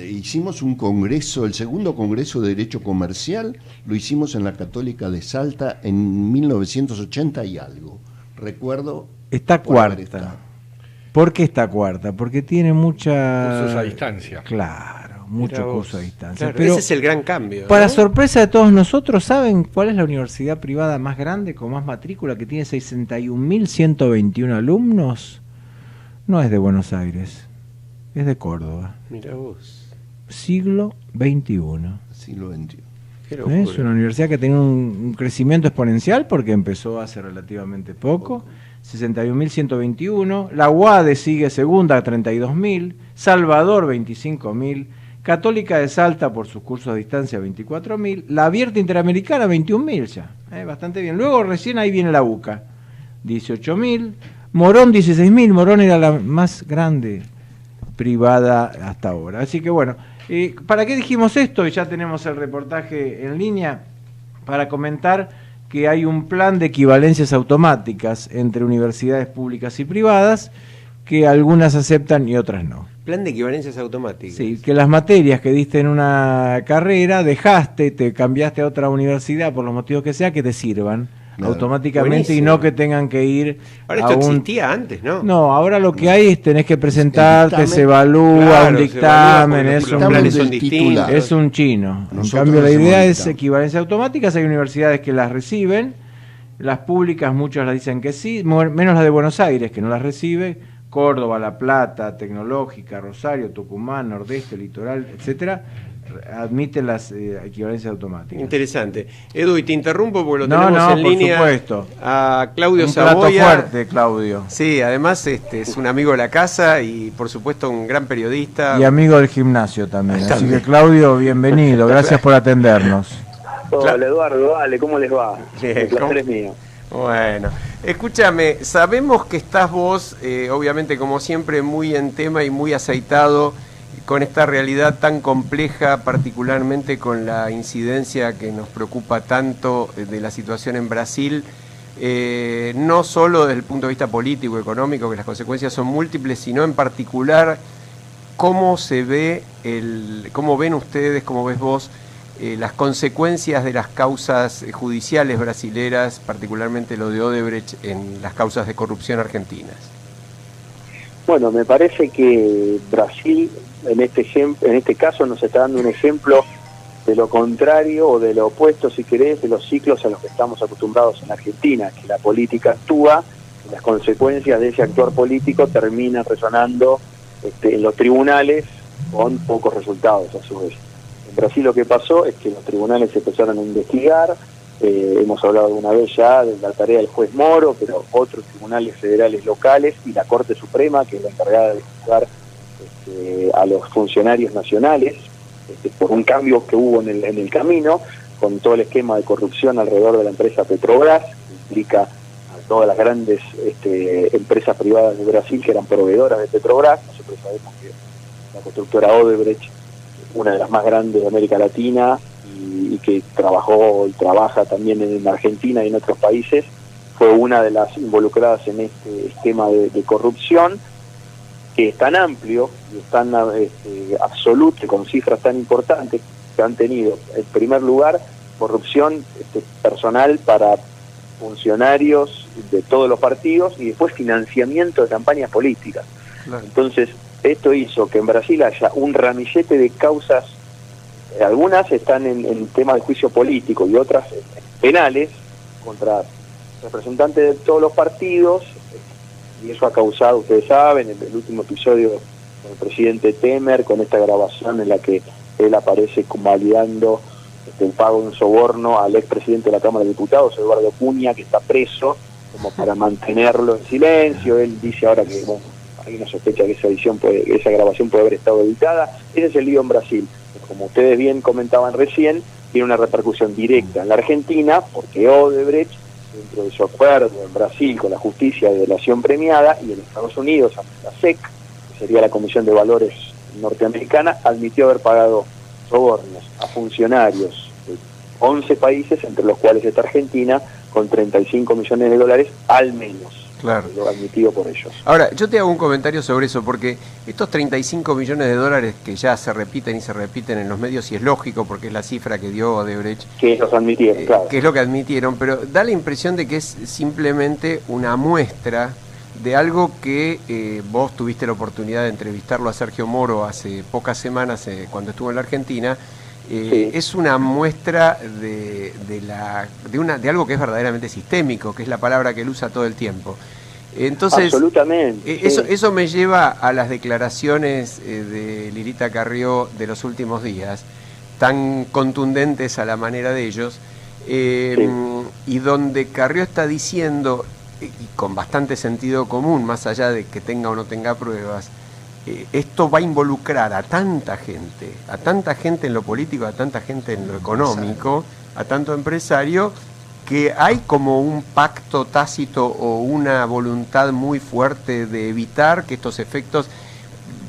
hicimos un congreso, el segundo congreso de Derecho Comercial, lo hicimos en la Católica de Salta en 1980 y algo. Recuerdo. Está cuarta. ¿Por qué está cuarta? Porque tiene mucha... Cursos a distancia. Claro, mucho curso a distancia. Claro, pero ese es el gran cambio, ¿no? Para sorpresa de todos nosotros, ¿saben cuál es la universidad privada más grande, con más matrícula, que tiene 61.121 alumnos? No es de Buenos Aires, es de Córdoba. Mira vos. Siglo XXI. Siglo XXI. Es una universidad que tiene un crecimiento exponencial porque empezó hace relativamente poco. 61.121. La UADE sigue segunda, 32.000. Salvador, 25.000. Católica de Salta, por sus cursos a distancia, 24.000. La Abierta Interamericana, 21.000 ya. Bastante bien. Luego recién ahí viene la UCA, 18.000. Morón, 16.000. Morón era la más grande privada hasta ahora. Así que bueno, ¿para qué dijimos esto? Y ya tenemos el reportaje en línea para comentar que hay un plan de equivalencias automáticas entre universidades públicas y privadas, que algunas aceptan y otras no. Plan de equivalencias automáticas. Sí, que las materias que diste en una carrera, dejaste, te cambiaste a otra universidad por los motivos que sea, que te sirvan automáticamente. Buenísimo. Y no que tengan que ir ahora esto existía antes, ¿no? No, ahora lo que hay es tenés que presentarte, se evalúa un dictamen, es un chino. En cambio la idea es equivalencias automáticas. Hay universidades que las reciben, las públicas muchas las dicen que sí, menos la de Buenos Aires, que no las recibe. Córdoba, La Plata, Tecnológica, Rosario, Tucumán, Nordeste, Litoral, etcétera, admiten las equivalencias automáticas. Interesante. Edu, y te interrumpo porque lo tenemos en línea. Por supuesto. A Claudio un Saboya. Plato fuerte, Claudio. Sí, además es un amigo de la casa y por supuesto un gran periodista. Y amigo del gimnasio también. Así que Claudio, bienvenido. Gracias por atendernos. Hola Eduardo, dale, ¿cómo les va? El placer es mío. Bueno, escúchame, sabemos que estás vos, obviamente como siempre, muy en tema y muy aceitado con esta realidad tan compleja, particularmente con la incidencia que nos preocupa tanto de la situación en Brasil, no solo desde el punto de vista político, económico, que las consecuencias son múltiples, sino en particular cómo se ve, cómo ven ustedes, cómo ves vos, las consecuencias de las causas judiciales brasileras, particularmente lo de Odebrecht, en las causas de corrupción argentinas. Bueno, me parece que Brasil en este caso nos está dando un ejemplo de lo contrario o de lo opuesto, si querés, de los ciclos a los que estamos acostumbrados en Argentina, que la política actúa y las consecuencias de ese actuar político terminan resonando en los tribunales con pocos resultados a su vez. En Brasil lo que pasó es que los tribunales se empezaron a investigar, hemos hablado una vez ya de la tarea del juez Moro, pero otros tribunales federales locales y la Corte Suprema, que es la encargada de juzgar a los funcionarios nacionales, por un cambio que hubo en el camino, con todo el esquema de corrupción alrededor de la empresa Petrobras, que implica a todas las grandes empresas privadas de Brasil que eran proveedoras de Petrobras. Nosotros sabemos que la constructora Odebrecht, una de las más grandes de América Latina y que trabajó y trabaja también en Argentina y en otros países, fue una de las involucradas en este esquema de corrupción, que es tan amplio y es tan absoluto, con cifras tan importantes que han tenido. En primer lugar, corrupción personal para funcionarios de todos los partidos y después financiamiento de campañas políticas. Claro. Entonces, esto hizo que en Brasil haya un ramillete de causas, algunas están en temas de juicio político y otras penales, contra representantes de todos los partidos, y eso ha causado, ustedes saben, el último episodio con el presidente Temer, con esta grabación en la que él aparece validando el pago de un soborno al expresidente de la Cámara de Diputados, Eduardo Cunha, que está preso, como para mantenerlo en silencio. Él dice ahora que hay una sospecha que esa grabación puede haber estado editada. Ese es el lío en Brasil. Como ustedes bien comentaban recién, tiene una repercusión directa en la Argentina, porque Odebrecht, dentro de su acuerdo en Brasil con la justicia de delación premiada, y en Estados Unidos, la SEC, que sería la Comisión de Valores norteamericana, admitió haber pagado sobornos a funcionarios de 11 países, entre los cuales está Argentina, con $35 millones al menos. Claro. Lo admitido por ellos. Ahora, yo te hago un comentario sobre eso, porque estos 35 millones de dólares que ya se repiten en los medios, y es lógico porque es la cifra que dio Odebrecht, que ellos admitieron, claro. Que es lo que admitieron, pero da la impresión de que es simplemente una muestra de algo que vos tuviste la oportunidad de entrevistarlo a Sergio Moro hace pocas semanas cuando estuvo en la Argentina. Sí. Es una muestra de algo que es verdaderamente sistémico, que es la palabra que él usa todo el tiempo. Entonces, absolutamente. Eso me lleva a las declaraciones de Lilita Carrió de los últimos días, tan contundentes a la manera de ellos, y donde Carrió está diciendo, y con bastante sentido común, más allá de que tenga o no tenga pruebas, esto va a involucrar a tanta gente en lo político, a tanta gente en lo económico, a tanto empresario, que hay como un pacto tácito o una voluntad muy fuerte de evitar que estos efectos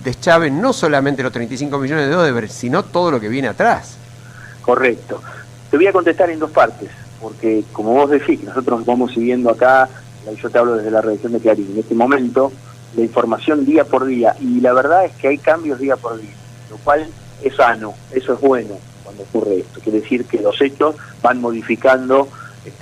deschaven no solamente los 35 millones de Odebrecht, sino todo lo que viene atrás. Correcto. Te voy a contestar en dos partes, porque como vos decís, nosotros vamos siguiendo acá, yo te hablo desde la redacción de Clarín, en este momento, la información día por día, y la verdad es que hay cambios día por día, lo cual es sano, eso es bueno cuando ocurre esto, quiere decir que los hechos van modificando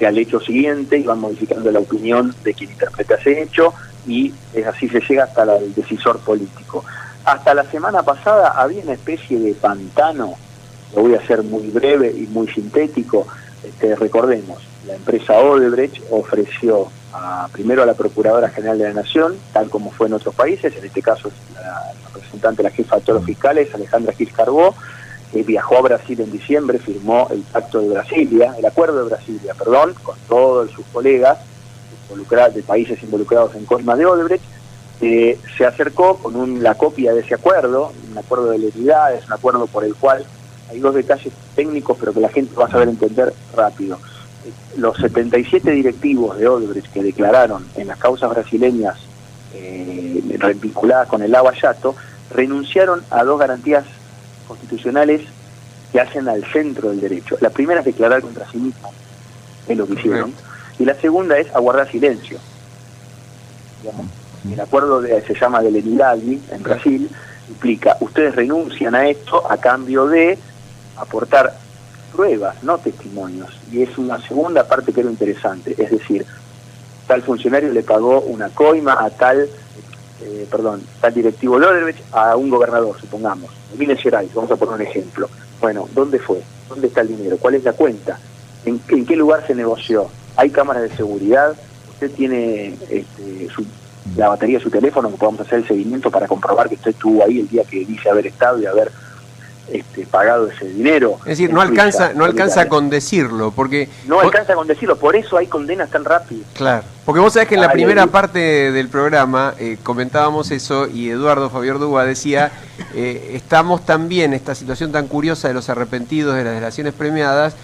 al hecho siguiente y van modificando la opinión de quien interpreta ese hecho, y es así se llega hasta el decisor político. Hasta la semana pasada había una especie de pantano, lo voy a hacer muy breve y muy sintético. Recordemos, la empresa Odebrecht ofreció primero a la Procuradora General de la Nación, tal como fue en otros países, en este caso es la representante, la jefa de todos los fiscales, Alejandra Gil Carbó, viajó a Brasil en diciembre, firmó el Acuerdo de Brasilia, con todos sus colegas de países involucrados en coimas de Odebrecht. Se acercó con la copia de ese acuerdo, un acuerdo de lenidad, es un acuerdo por el cual hay dos detalles técnicos, pero que la gente va a saber entender rápido. Los 77 directivos de Odebrecht que declararon en las causas brasileñas vinculadas con el Lava Jato, renunciaron a dos garantías constitucionales que hacen al centro del derecho. La primera es declarar contra sí mismo, es lo que hicieron, y la segunda es aguardar silencio. Digamos, el acuerdo se llama de lenidad en Brasil, implica, ustedes renuncian a esto a cambio de aportar pruebas, no testimonios, y es una segunda parte que era interesante, es decir, tal funcionario le pagó una coima a tal directivo de Odebrecht a un gobernador, supongamos, Minas Gerais, vamos a poner un ejemplo. Bueno, ¿dónde fue? ¿Dónde está el dinero? ¿Cuál es la cuenta? ¿En qué lugar se negoció? ¿Hay cámaras de seguridad? ¿Usted tiene la batería de su teléfono que podamos hacer el seguimiento para comprobar que usted estuvo ahí el día que dice haber estado y haber pagado ese dinero? Es decir, no alcanza con decirlo, porque... No alcanza con decirlo, por eso hay condenas tan rápidas. Claro, porque vos sabés que en la primera parte del programa comentábamos eso, y Eduardo Fabiordúa decía, estamos también, esta situación tan curiosa de los arrepentidos de las delaciones premiadas,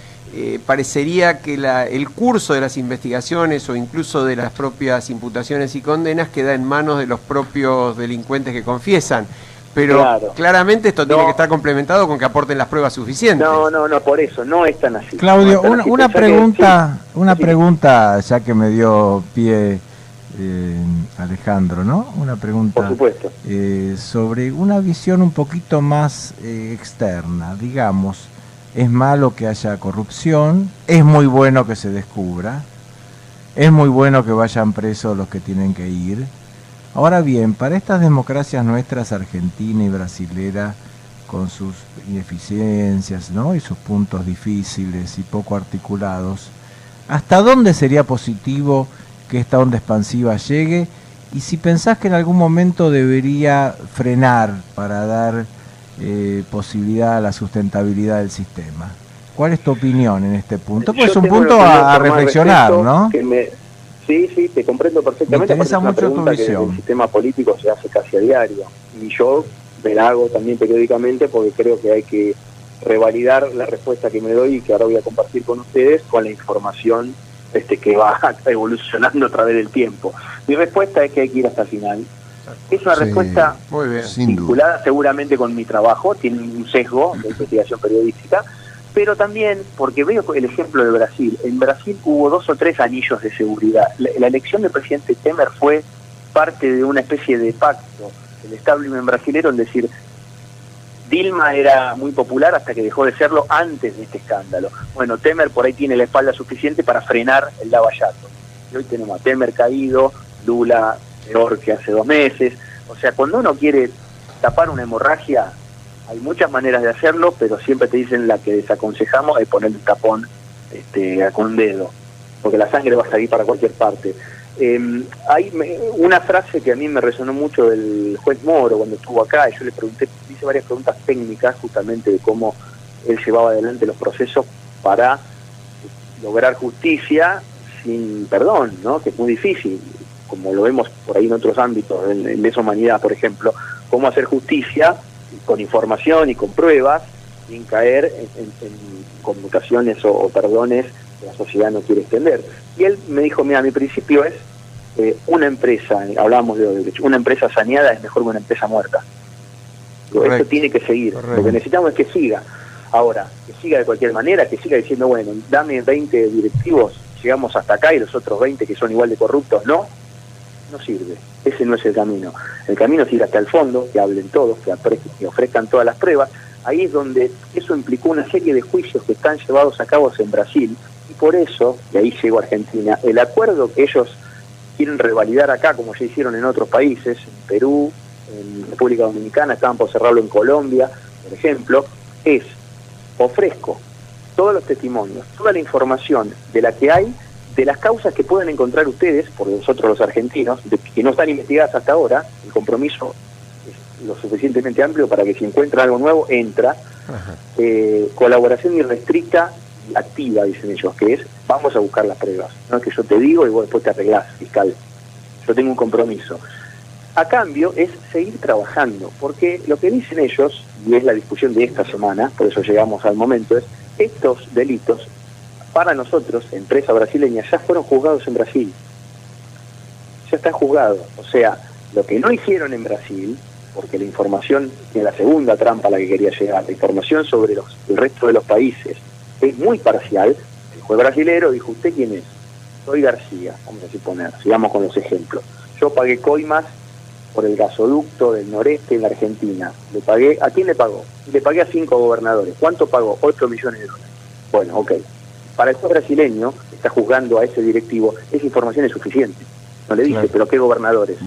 parecería que el curso de las investigaciones o incluso de las propias imputaciones y condenas queda en manos de los propios delincuentes que confiesan. Pero claro, claramente esto tiene que estar complementado con que aporten las pruebas suficientes. No, por eso, no es tan así. Claudio, una pregunta, ya que me dio pie Alejandro, ¿no? Una pregunta. Por supuesto. Sobre una visión un poquito más externa, digamos, es malo que haya corrupción, es muy bueno que se descubra, es muy bueno que vayan presos los que tienen que ir. Ahora bien, para estas democracias nuestras, argentina y brasilera, con sus ineficiencias, ¿no?, y sus puntos difíciles y poco articulados, ¿hasta dónde sería positivo que esta onda expansiva llegue? Y si pensás que en algún momento debería frenar para dar posibilidad a la sustentabilidad del sistema. ¿Cuál es tu opinión en este punto? Pues es un punto a reflexionar, ¿no? Sí, te comprendo perfectamente. Me interesa mucho tu visión. Que el sistema político se hace casi a diario. Y yo me la hago también periódicamente porque creo que hay que revalidar la respuesta que me doy y que ahora voy a compartir con ustedes con la información que va evolucionando a través del tiempo. Mi respuesta es que hay que ir hasta el final. Es una respuesta muy bien, vinculada seguramente con mi trabajo, tiene un sesgo de investigación periodística, pero también porque veo el ejemplo de Brasil. En Brasil hubo 2 o 3 anillos de seguridad. La elección del presidente Temer fue parte de una especie de pacto del establishment brasilero, en decir, Dilma era muy popular hasta que dejó de serlo antes de este escándalo. Bueno, Temer por ahí tiene la espalda suficiente para frenar el lavallato. Y hoy tenemos a Temer caído, Lula peor que hace 2 meses. O sea, cuando uno quiere tapar una hemorragia, hay muchas maneras de hacerlo, pero siempre te dicen la que desaconsejamos es poner el tapón con un dedo, porque la sangre va a salir para cualquier parte. Hay una frase que a mí me resonó mucho del juez Moro cuando estuvo acá, y yo le pregunté, hice varias preguntas técnicas justamente de cómo él llevaba adelante los procesos para lograr justicia sin perdón, ¿no? Que es muy difícil, como lo vemos por ahí en otros ámbitos, en lesa humanidad, por ejemplo, cómo hacer justicia con información y con pruebas sin caer en conmutaciones o perdones que la sociedad no quiere extender. Y él me dijo, mira, mi principio es una empresa, hablábamos de Odebrecht, una empresa saneada es mejor que una empresa muerta. Esto tiene que seguir, lo que necesitamos es que siga. Ahora, que siga de cualquier manera, que siga diciendo, bueno, dame 20 directivos, llegamos hasta acá y los otros 20 que son igual de corruptos, no sirve. Ese no es el camino. El camino es ir hasta el fondo, que hablen todos, que ofrezcan todas las pruebas. Ahí es donde eso implicó una serie de juicios que están llevados a cabo en Brasil, y por eso, y ahí llegó Argentina, el acuerdo que ellos quieren revalidar acá, como ya hicieron en otros países, en Perú, en República Dominicana, estaban por cerrarlo en Colombia, por ejemplo, es, ofrezco todos los testimonios, toda la información de la que hay, de las causas que pueden encontrar ustedes, por nosotros los argentinos, que no están investigadas hasta ahora. El compromiso es lo suficientemente amplio para que si encuentra algo nuevo, entra. Colaboración irrestricta y activa, dicen ellos, que es, vamos a buscar las pruebas. No es que yo te digo y vos después te arreglás, fiscal. Yo tengo un compromiso. A cambio es seguir trabajando, porque lo que dicen ellos, y es la discusión de esta semana, por eso llegamos al momento, es estos delitos, para nosotros, empresa brasileña, ya fueron juzgados en Brasil. Ya están juzgados. O sea, lo que no hicieron en Brasil, porque la información, que es la segunda trampa a la que quería llegar, la información sobre el resto de los países es muy parcial. El juez brasilero dijo, ¿usted quién es? Soy García, vamos a suponer, sigamos con los ejemplos. Yo pagué coimas por el gasoducto del noreste en la Argentina. ¿A quién le pagó? Le pagué a 5 gobernadores. ¿Cuánto pagó? 8 millones de dólares. Bueno, ok. Para el juez brasileño, que está juzgando a ese directivo, esa información es suficiente. No le dice, pero ¿qué gobernadores?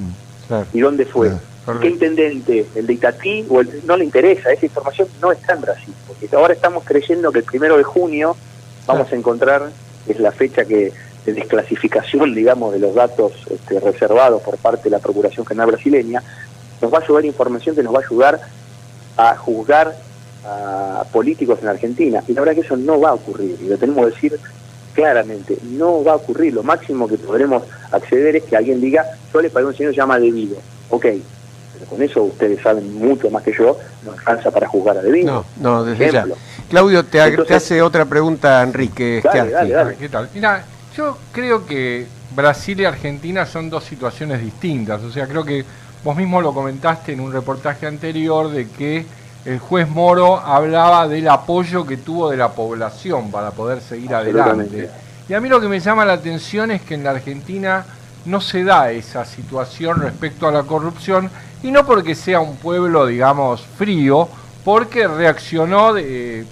¿Y dónde fue? ¿Qué intendente? ¿El de Itatí? No le interesa, esa información no está en Brasil. Porque ahora estamos creyendo que el 1 de junio vamos a encontrar, es la fecha de desclasificación, digamos, de los datos reservados por parte de la Procuración General brasileña, nos va a llevar información que nos va a ayudar a juzgar a políticos en Argentina, y la verdad que eso no va a ocurrir, y lo tenemos que decir claramente, no va a ocurrir. Lo máximo que podremos acceder es que alguien diga, yo le pagué a un señor que se llama Debido, ok, pero con eso ustedes saben mucho más que yo, no alcanza para juzgar a Debido. No, desde ya. Claudio, te hace otra pregunta, Enrique. Dale. ¿Qué tal? Mira, yo creo que Brasil y Argentina son dos situaciones distintas, o sea, creo que vos mismo lo comentaste en un reportaje anterior de que el juez Moro hablaba del apoyo que tuvo de la población para poder seguir adelante. Y a mí lo que me llama la atención es que en la Argentina no se da esa situación respecto a la corrupción, y no porque sea un pueblo, digamos, frío, porque reaccionó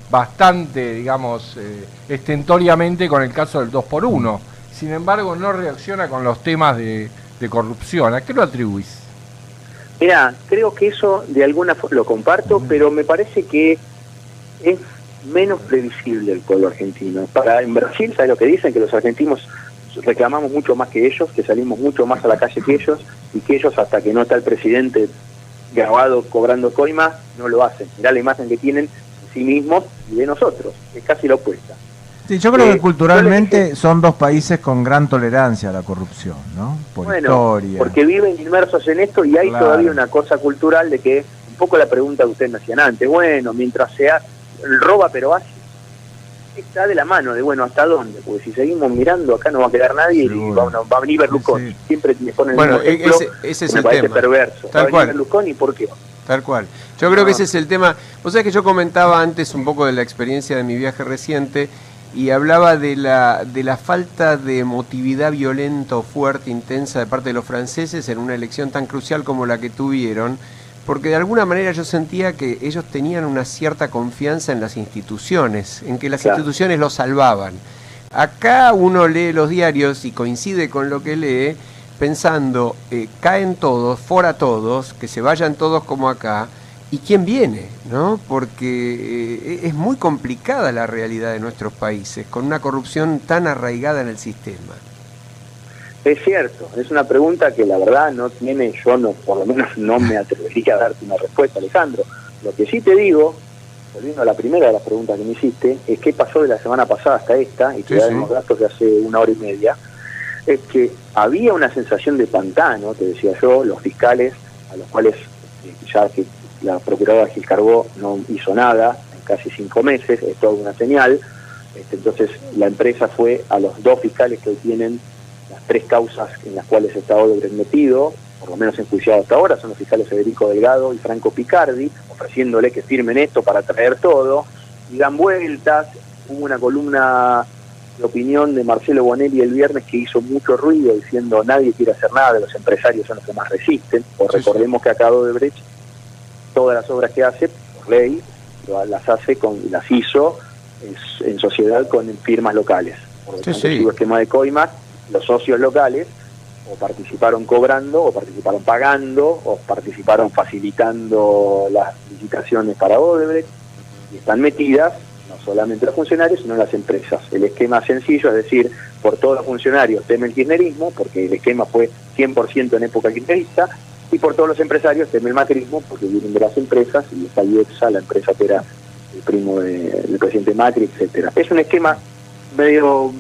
bastante, digamos, estentoriamente con el caso del 2x1. Sin embargo, no reacciona con los temas de corrupción. ¿A qué lo atribuís? Mira, creo que eso de alguna forma lo comparto, pero me parece que es menos previsible el pueblo argentino. En Brasil, ¿sabes lo que dicen? Que los argentinos reclamamos mucho más que ellos, que salimos mucho más a la calle que ellos, y que ellos, hasta que no está el presidente grabado cobrando coimas, no lo hacen. Mirá la imagen que tienen de sí mismos y de nosotros, es casi la opuesta. Sí, yo creo que culturalmente son dos países con gran tolerancia a la corrupción, ¿no? Por historia. Porque viven inmersos en esto, y hay todavía una cosa cultural de que, un poco la pregunta que ustedes me hacían antes, bueno, mientras sea, roba pero hace, está de la mano de, bueno, ¿hasta dónde? Porque si seguimos mirando, acá no va a quedar nadie, y va a venir Berlusconi. Sí. Siempre me ponen ese es me el parece tema. perverso. Va a venir Berlusconi, ¿por qué? Tal cual. Yo creo que ese es el tema. Vos sabés que yo comentaba antes un poco de la experiencia de mi viaje reciente y hablaba de la falta de emotividad violenta o fuerte, intensa de parte de los franceses en una elección tan crucial como la que tuvieron, porque de alguna manera yo sentía que ellos tenían una cierta confianza en las instituciones, en que las instituciones los salvaban. Acá uno lee los diarios y coincide con lo que lee, pensando, caen todos, fuera todos, que se vayan todos como acá, ¿y quién viene? ¿No? Porque es muy complicada la realidad de nuestros países, con una corrupción tan arraigada en el sistema. Es cierto, es una pregunta que la verdad no tiene, yo no, por lo menos no me atrevería a darte una respuesta, Alejandro. Lo que sí te digo, volviendo a la primera de las preguntas que me hiciste, es qué pasó de la semana pasada hasta esta, y te daré unos datos de hace 1 hora y media, es que había una sensación de pantano, te decía yo, los fiscales, a los cuales ya que la procuradora Gil Carbó no hizo nada en casi 5 meses, es toda una señal. Entonces la empresa fue a los 2 fiscales que hoy tienen las 3 causas en las cuales está Odebrecht metido, por lo menos enjuiciado hasta ahora, son los fiscales Federico Delgado y Franco Picardi, ofreciéndole que firmen esto para traer todo, y dan vueltas. Hubo una columna de opinión de Marcelo Bonelli el viernes que hizo mucho ruido diciendo nadie quiere hacer nada, los empresarios son los que más resisten, recordemos que acá Odebrecht todas las obras que hace por ley las hace las hizo en sociedad con firmas locales, por lo tanto su esquema de coimas, los socios locales o participaron cobrando o participaron pagando o participaron facilitando las licitaciones para Odebrecht, y están metidas no solamente los funcionarios, sino las empresas. El esquema sencillo, es decir, por todos los funcionarios teme el kirchnerismo, porque el esquema fue 100% en época kirchnerista, y por todos los empresarios teme el macrismo, porque vienen de las empresas, y está IEPSA, la empresa que era el primo del presidente Macri, etcétera. Es un esquema medio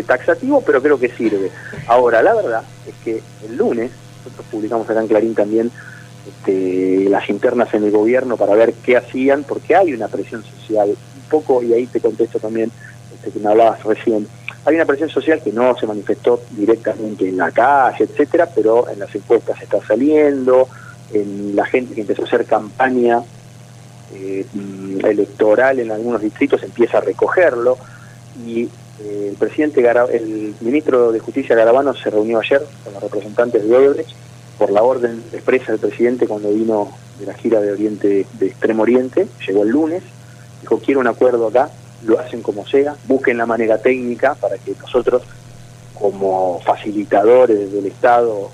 taxativo, pero creo que sirve. Ahora, la verdad es que el lunes, nosotros publicamos acá en Clarín también las internas en el gobierno para ver qué hacían, porque hay una presión social, un poco, y ahí te contesto también que me hablabas recién, hay una presión social que no se manifestó directamente en la calle, etcétera, pero en las encuestas está saliendo, en la gente que empezó a hacer campaña electoral en algunos distritos empieza a recogerlo, y el ministro de Justicia Garabano se reunió ayer con los representantes de Odebrecht por la orden expresa del presidente cuando vino de la gira de Extremo Oriente, llegó el lunes, dijo quiero un acuerdo acá, lo hacen como sea, busquen la manera técnica para que nosotros como facilitadores del Estado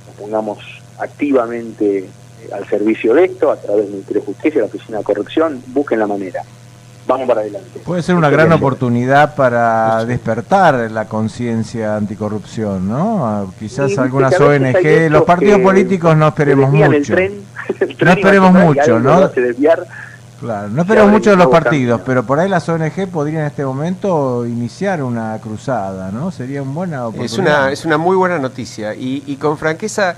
nos pongamos activamente al servicio de esto, a través del Ministerio de Justicia, la Oficina de Corrección, busquen la manera. Vamos para adelante. Puede ser una gran oportunidad para despertar la conciencia anticorrupción, ¿no? Quizás sí, algunas ONG, los partidos políticos no esperemos mucho. El tren no esperemos mucho, ¿no? Claro, no esperemos mucho de los partidos, pero por ahí las ONG podrían en este momento iniciar una cruzada, ¿no? Sería una buena oportunidad. Es una muy buena noticia y con franqueza,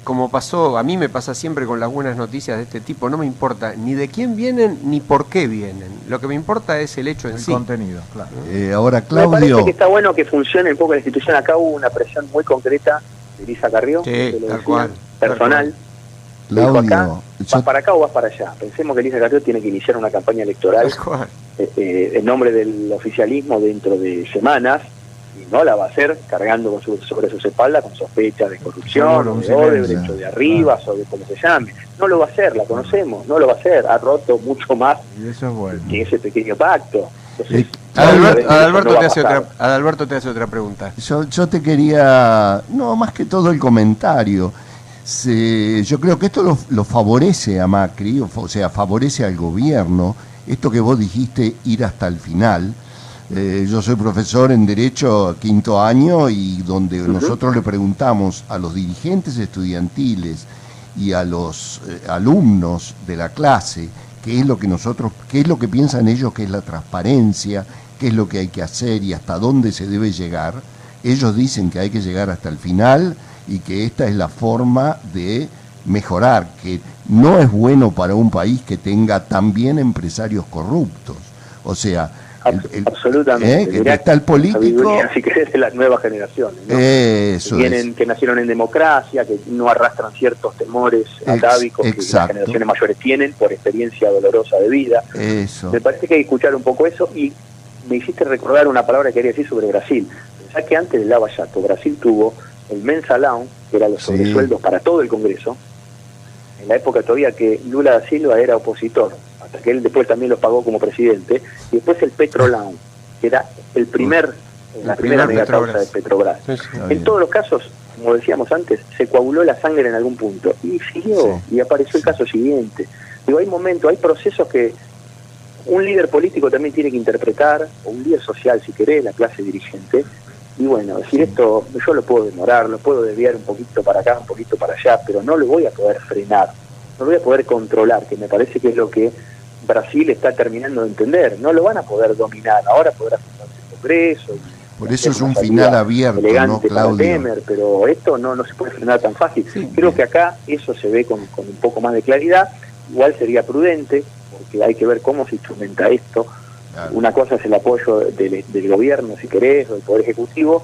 como pasó, a mí me pasa siempre con las buenas noticias de este tipo, no me importa ni de quién vienen ni por qué vienen. Lo que me importa es el hecho en sí. El contenido, claro. Ahora, Claudio... Me parece que está bueno que funcione un poco la institución. Acá hubo una presión muy concreta de Elisa Carrió, tal cual, personal. Claudio, acá, ¿vas para acá o vas para allá? Pensemos que Elisa Carrió tiene que iniciar una campaña electoral en nombre del oficialismo dentro de semanas, y no la va a hacer cargando sobre sus espaldas con sospechas de corrupción, de Odebrecht, de arriba, sobre cómo se llame. No lo va a hacer, la conocemos, no lo va a hacer, ha roto mucho más y eso es bueno. Que ese pequeño pacto. Entonces, Adalberto te hace otra pregunta. Yo te quería, no, más que todo el comentario. Yo creo que esto lo favorece a Macri, o sea, favorece al gobierno, esto que vos dijiste, ir hasta el final. Yo soy profesor en Derecho 5º año y donde nosotros le preguntamos a los dirigentes estudiantiles y a los alumnos de la clase qué es lo que piensan ellos que es la transparencia, qué es lo que hay que hacer y hasta dónde se debe llegar. Ellos dicen que hay que llegar hasta el final y que esta es la forma de mejorar, que no es bueno para un país que tenga también empresarios corruptos. O sea, Absolutamente. Que está el político. Así que es de las nuevas generaciones, ¿no? Eso que nacieron en democracia, que no arrastran ciertos temores atávicos que las generaciones mayores tienen por experiencia dolorosa de vida. Eso. Me parece que hay que escuchar un poco eso, y me hiciste recordar una palabra que quería decir sobre Brasil. Pensá que antes del Lava Jato, Brasil tuvo el mensalão, que era los sobresueldos para todo el Congreso, en la época todavía que Lula da Silva era opositor, hasta que él después también lo pagó como presidente, y después el Petrolão, que era la primera megacausa de Petrobras. En todos los casos, como decíamos antes, se coaguló la sangre en algún punto, y siguió, y apareció el caso siguiente. Digo, hay momentos, hay procesos que un líder político también tiene que interpretar, o un líder social, si querés, la clase dirigente. Y bueno, decir esto, yo lo puedo demorar, lo puedo desviar un poquito para acá, un poquito para allá, pero no lo voy a poder frenar, no lo voy a poder controlar, que me parece que es lo que Brasil está terminando de entender. No lo van a poder dominar, ahora podrá juntarse el Congreso. Por eso es un final abierto, ¿no, Claudio? Temer, pero esto no se puede frenar tan fácil. Creo que acá eso se ve con un poco más de claridad. Igual sería prudente, porque hay que ver cómo se instrumenta esto. Una cosa es el apoyo del gobierno, si querés, o del Poder Ejecutivo,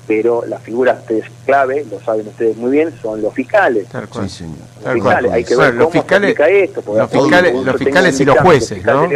pero las figuras clave, lo saben ustedes muy bien, son los fiscales. Sí, señor. Los fiscales. Hay que ver cómo se aplica esto. Los fiscales y los jueces, ¿no?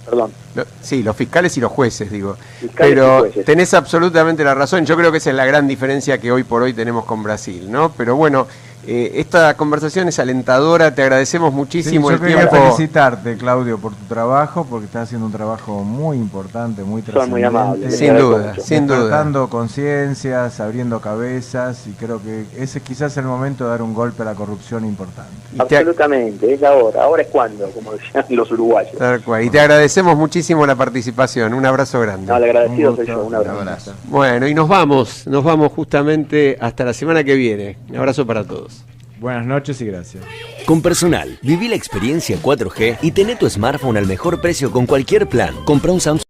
Perdón. Sí, los fiscales y los jueces, digo. Pero tenés absolutamente la razón. Yo creo que esa es la gran diferencia que hoy por hoy tenemos con Brasil, ¿no? Pero bueno, esta conversación es alentadora. Te agradecemos muchísimo el tiempo. Yo quería felicitarte, Claudio, por tu trabajo, porque estás haciendo un trabajo muy importante, muy trascendente. Son muy amables. Sin duda, sin duda. Despertando conciencias, abriendo cabezas, y creo que ese quizás es el momento de dar un golpe a la corrupción importante. Absolutamente, es ahora es cuando, como decían los uruguayos. Tal cual. Y te agradecemos muchísimo la participación. Un abrazo grande. No, el agradecido soy yo. Un abrazo. Bueno, y nos vamos justamente hasta la semana que viene. Un abrazo para todos. Buenas noches y gracias. Con Personal, viví la experiencia 4G y tené tu smartphone al mejor precio con cualquier plan. Compra un Samsung